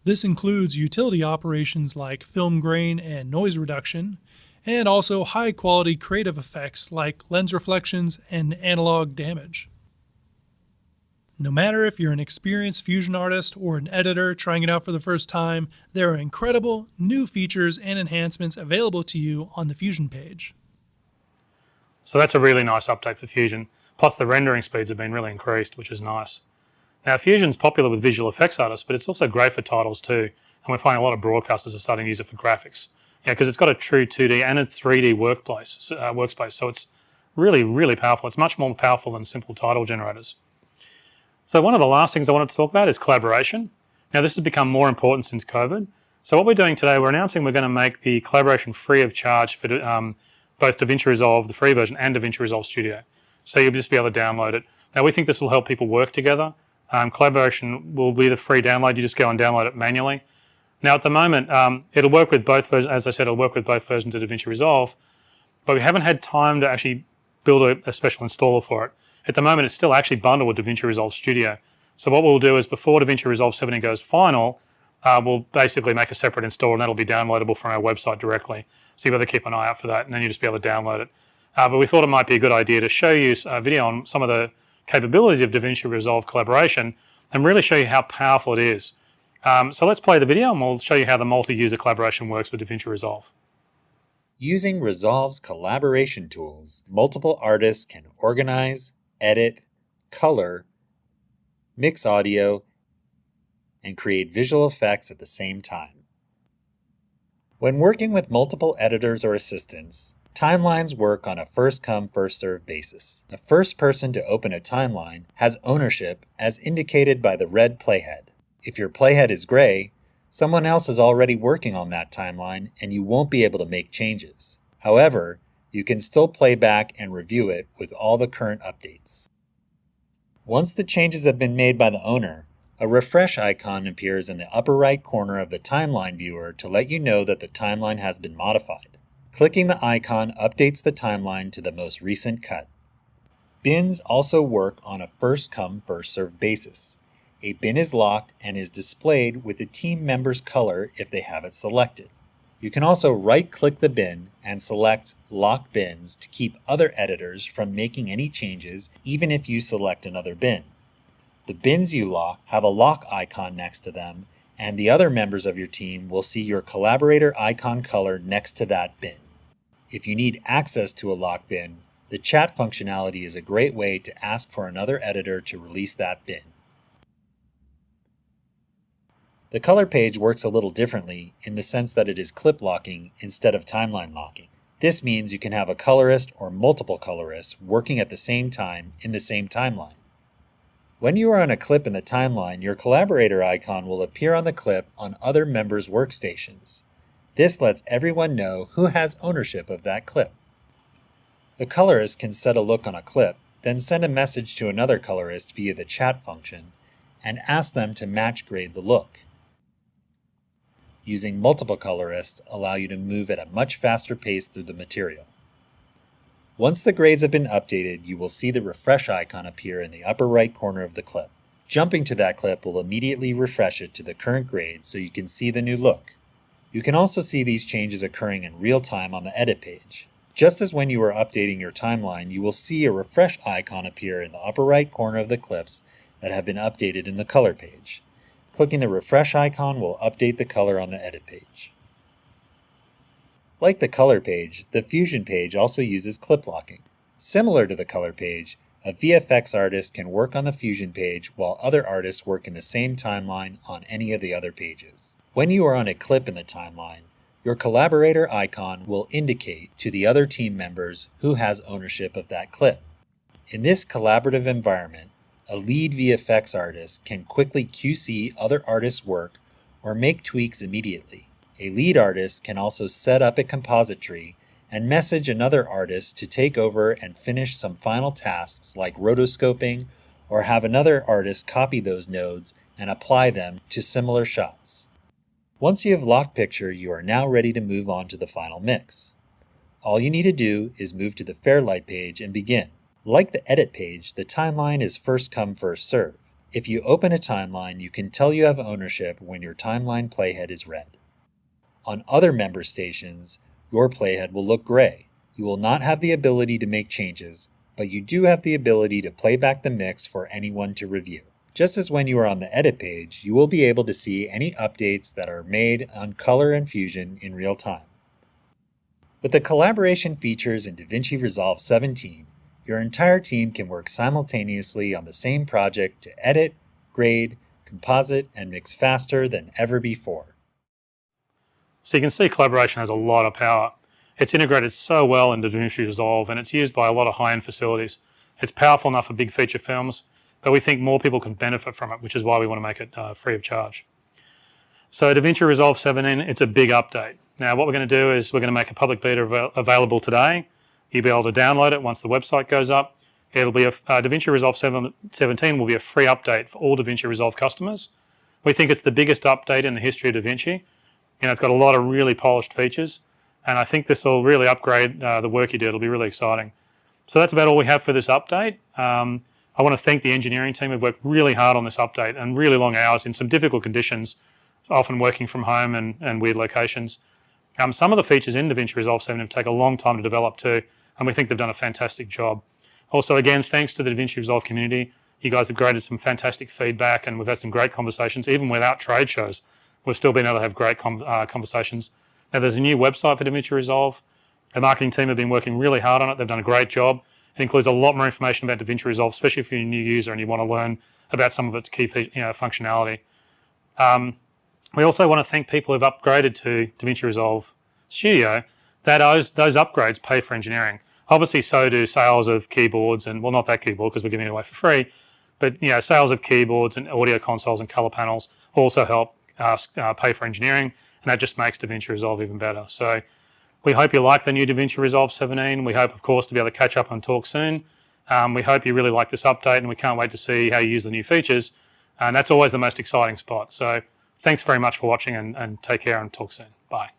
This includes utility operations like film grain and noise reduction, and also high-quality creative effects like lens reflections and analog damage. No matter if you're an experienced Fusion artist or an editor trying it out for the first time, there are incredible new features and enhancements available to you on the Fusion page. So that's a really nice update for Fusion. Plus the rendering speeds have been really increased, which is nice. Now Fusion's popular with visual effects artists, but it's also great for titles too. And we're finding a lot of broadcasters are starting to use it for graphics. Yeah, because it's got a true 2D and a 3D workspace. So it's really, really powerful. It's much more powerful than simple title generators. So one of the last things I wanted to talk about is collaboration. Now this has become more important since COVID. So what we're doing today, we're announcing we're going to make the collaboration free of charge for both DaVinci Resolve, the free version, and DaVinci Resolve Studio. So you'll just be able to download it. Now we think this will help people work together. Collaboration will be the free download. You just go and download it manually. Now at the moment, it'll work with both versions. As I said, it'll work with both versions of DaVinci Resolve, but we haven't had time to actually build a special installer for it. At the moment, it's still actually bundled with DaVinci Resolve Studio. So what we'll do is before DaVinci Resolve 17 goes final, we'll basically make a separate installer and that'll be downloadable from our website directly. So you've got to keep an eye out for that and then you just be able to download it. But we thought it might be a good idea to show you a video on some of the capabilities of DaVinci Resolve collaboration and really show you how powerful it is. So let's play the video and we'll show you how the multi-user collaboration works with DaVinci Resolve. Using Resolve's collaboration tools, multiple artists can organize, edit, color, mix audio, and create visual effects at the same time. When working with multiple editors or assistants, timelines work on a first-come, first-served basis. The first person to open a timeline has ownership as indicated by the red playhead. If your playhead is gray, someone else is already working on that timeline and you won't be able to make changes. However, you can still play back and review it with all the current updates. Once the changes have been made by the owner, a refresh icon appears in the upper right corner of the timeline viewer to let you know that the timeline has been modified. Clicking the icon updates the timeline to the most recent cut. Bins also work on a first-come, first-served basis. A bin is locked and is displayed with the team member's color if they have it selected. You can also right-click the bin and select Lock Bins to keep other editors from making any changes even if you select another bin. The bins you lock have a lock icon next to them, and the other members of your team will see your collaborator icon color next to that bin. If you need access to a lock bin, the chat functionality is a great way to ask for another editor to release that bin. The color page works a little differently in the sense that it is clip locking instead of timeline locking. This means you can have a colorist or multiple colorists working at the same time in the same timeline. When you are on a clip in the timeline, your collaborator icon will appear on the clip on other members' workstations. This lets everyone know who has ownership of that clip. The colorist can set a look on a clip, then send a message to another colorist via the chat function and ask them to match grade the look. Using multiple colorists allow you to move at a much faster pace through the material. Once the grades have been updated, you will see the refresh icon appear in the upper right corner of the clip. Jumping to that clip will immediately refresh it to the current grade so you can see the new look. You can also see these changes occurring in real time on the edit page. Just as when you are updating your timeline, you will see a refresh icon appear in the upper right corner of the clips that have been updated in the color page. Clicking the refresh icon will update the color on the edit page. Like the color page, the Fusion page also uses clip locking. Similar to the color page, a VFX artist can work on the Fusion page while other artists work in the same timeline on any of the other pages. When you are on a clip in the timeline, your collaborator icon will indicate to the other team members who has ownership of that clip. In this collaborative environment, a lead VFX artist can quickly QC other artists' work or make tweaks immediately. A lead artist can also set up a composite tree and message another artist to take over and finish some final tasks like rotoscoping, or have another artist copy those nodes and apply them to similar shots. Once you have locked picture, you are now ready to move on to the final mix. All you need to do is move to the Fairlight page and begin. Like the edit page, the timeline is first come, first serve. If you open a timeline, you can tell you have ownership when your timeline playhead is red. On other member stations, your playhead will look gray. You will not have the ability to make changes, but you do have the ability to play back the mix for anyone to review. Just as when you are on the edit page, you will be able to see any updates that are made on Color and Fusion in real time. With the collaboration features in DaVinci Resolve 17, your entire team can work simultaneously on the same project to edit, grade, composite, and mix faster than ever before. So you can see collaboration has a lot of power. It's integrated so well in DaVinci Resolve, and it's used by a lot of high-end facilities. It's powerful enough for big feature films, but we think more people can benefit from it, which is why we want to make it free of charge. So DaVinci Resolve 17, it's a big update. Now what we're going to do is we're going to make a public beta available today. You'll be able to download it once the website goes up. It'll be DaVinci Resolve 17 will be a free update for all DaVinci Resolve customers. We think it's the biggest update in the history of DaVinci. It's got a lot of really polished features, and I think this will really upgrade the work you do. It'll be really exciting. So that's about all we have for this update. I want to thank the engineering team who've worked really hard on this update and really long hours in some difficult conditions, often working from home and weird locations. Some of the features in DaVinci Resolve 7 take a long time to develop too, and we think they've done a fantastic job. Also, again, thanks to the DaVinci Resolve community. You guys have created some fantastic feedback, and we've had some great conversations. Even without trade shows, we've still been able to have great conversations. Now, there's a new website for DaVinci Resolve. The marketing team have been working really hard on it. They've done a great job. It includes a lot more information about DaVinci Resolve, especially if you're a new user and you want to learn about some of its key functionality. We also want to thank people who've upgraded to DaVinci Resolve Studio. Those upgrades pay for engineering. Obviously, so do sales of keyboards and, well, not that keyboard because we're giving it away for free, but sales of keyboards and audio consoles and color panels also help us pay for engineering, and that just makes DaVinci Resolve even better. So we hope you like the new DaVinci Resolve 17. We hope, of course, to be able to catch up and talk soon. We hope you really like this update, and we can't wait to see how you use the new features. And that's always the most exciting spot. So thanks very much for watching, and take care and talk soon. Bye.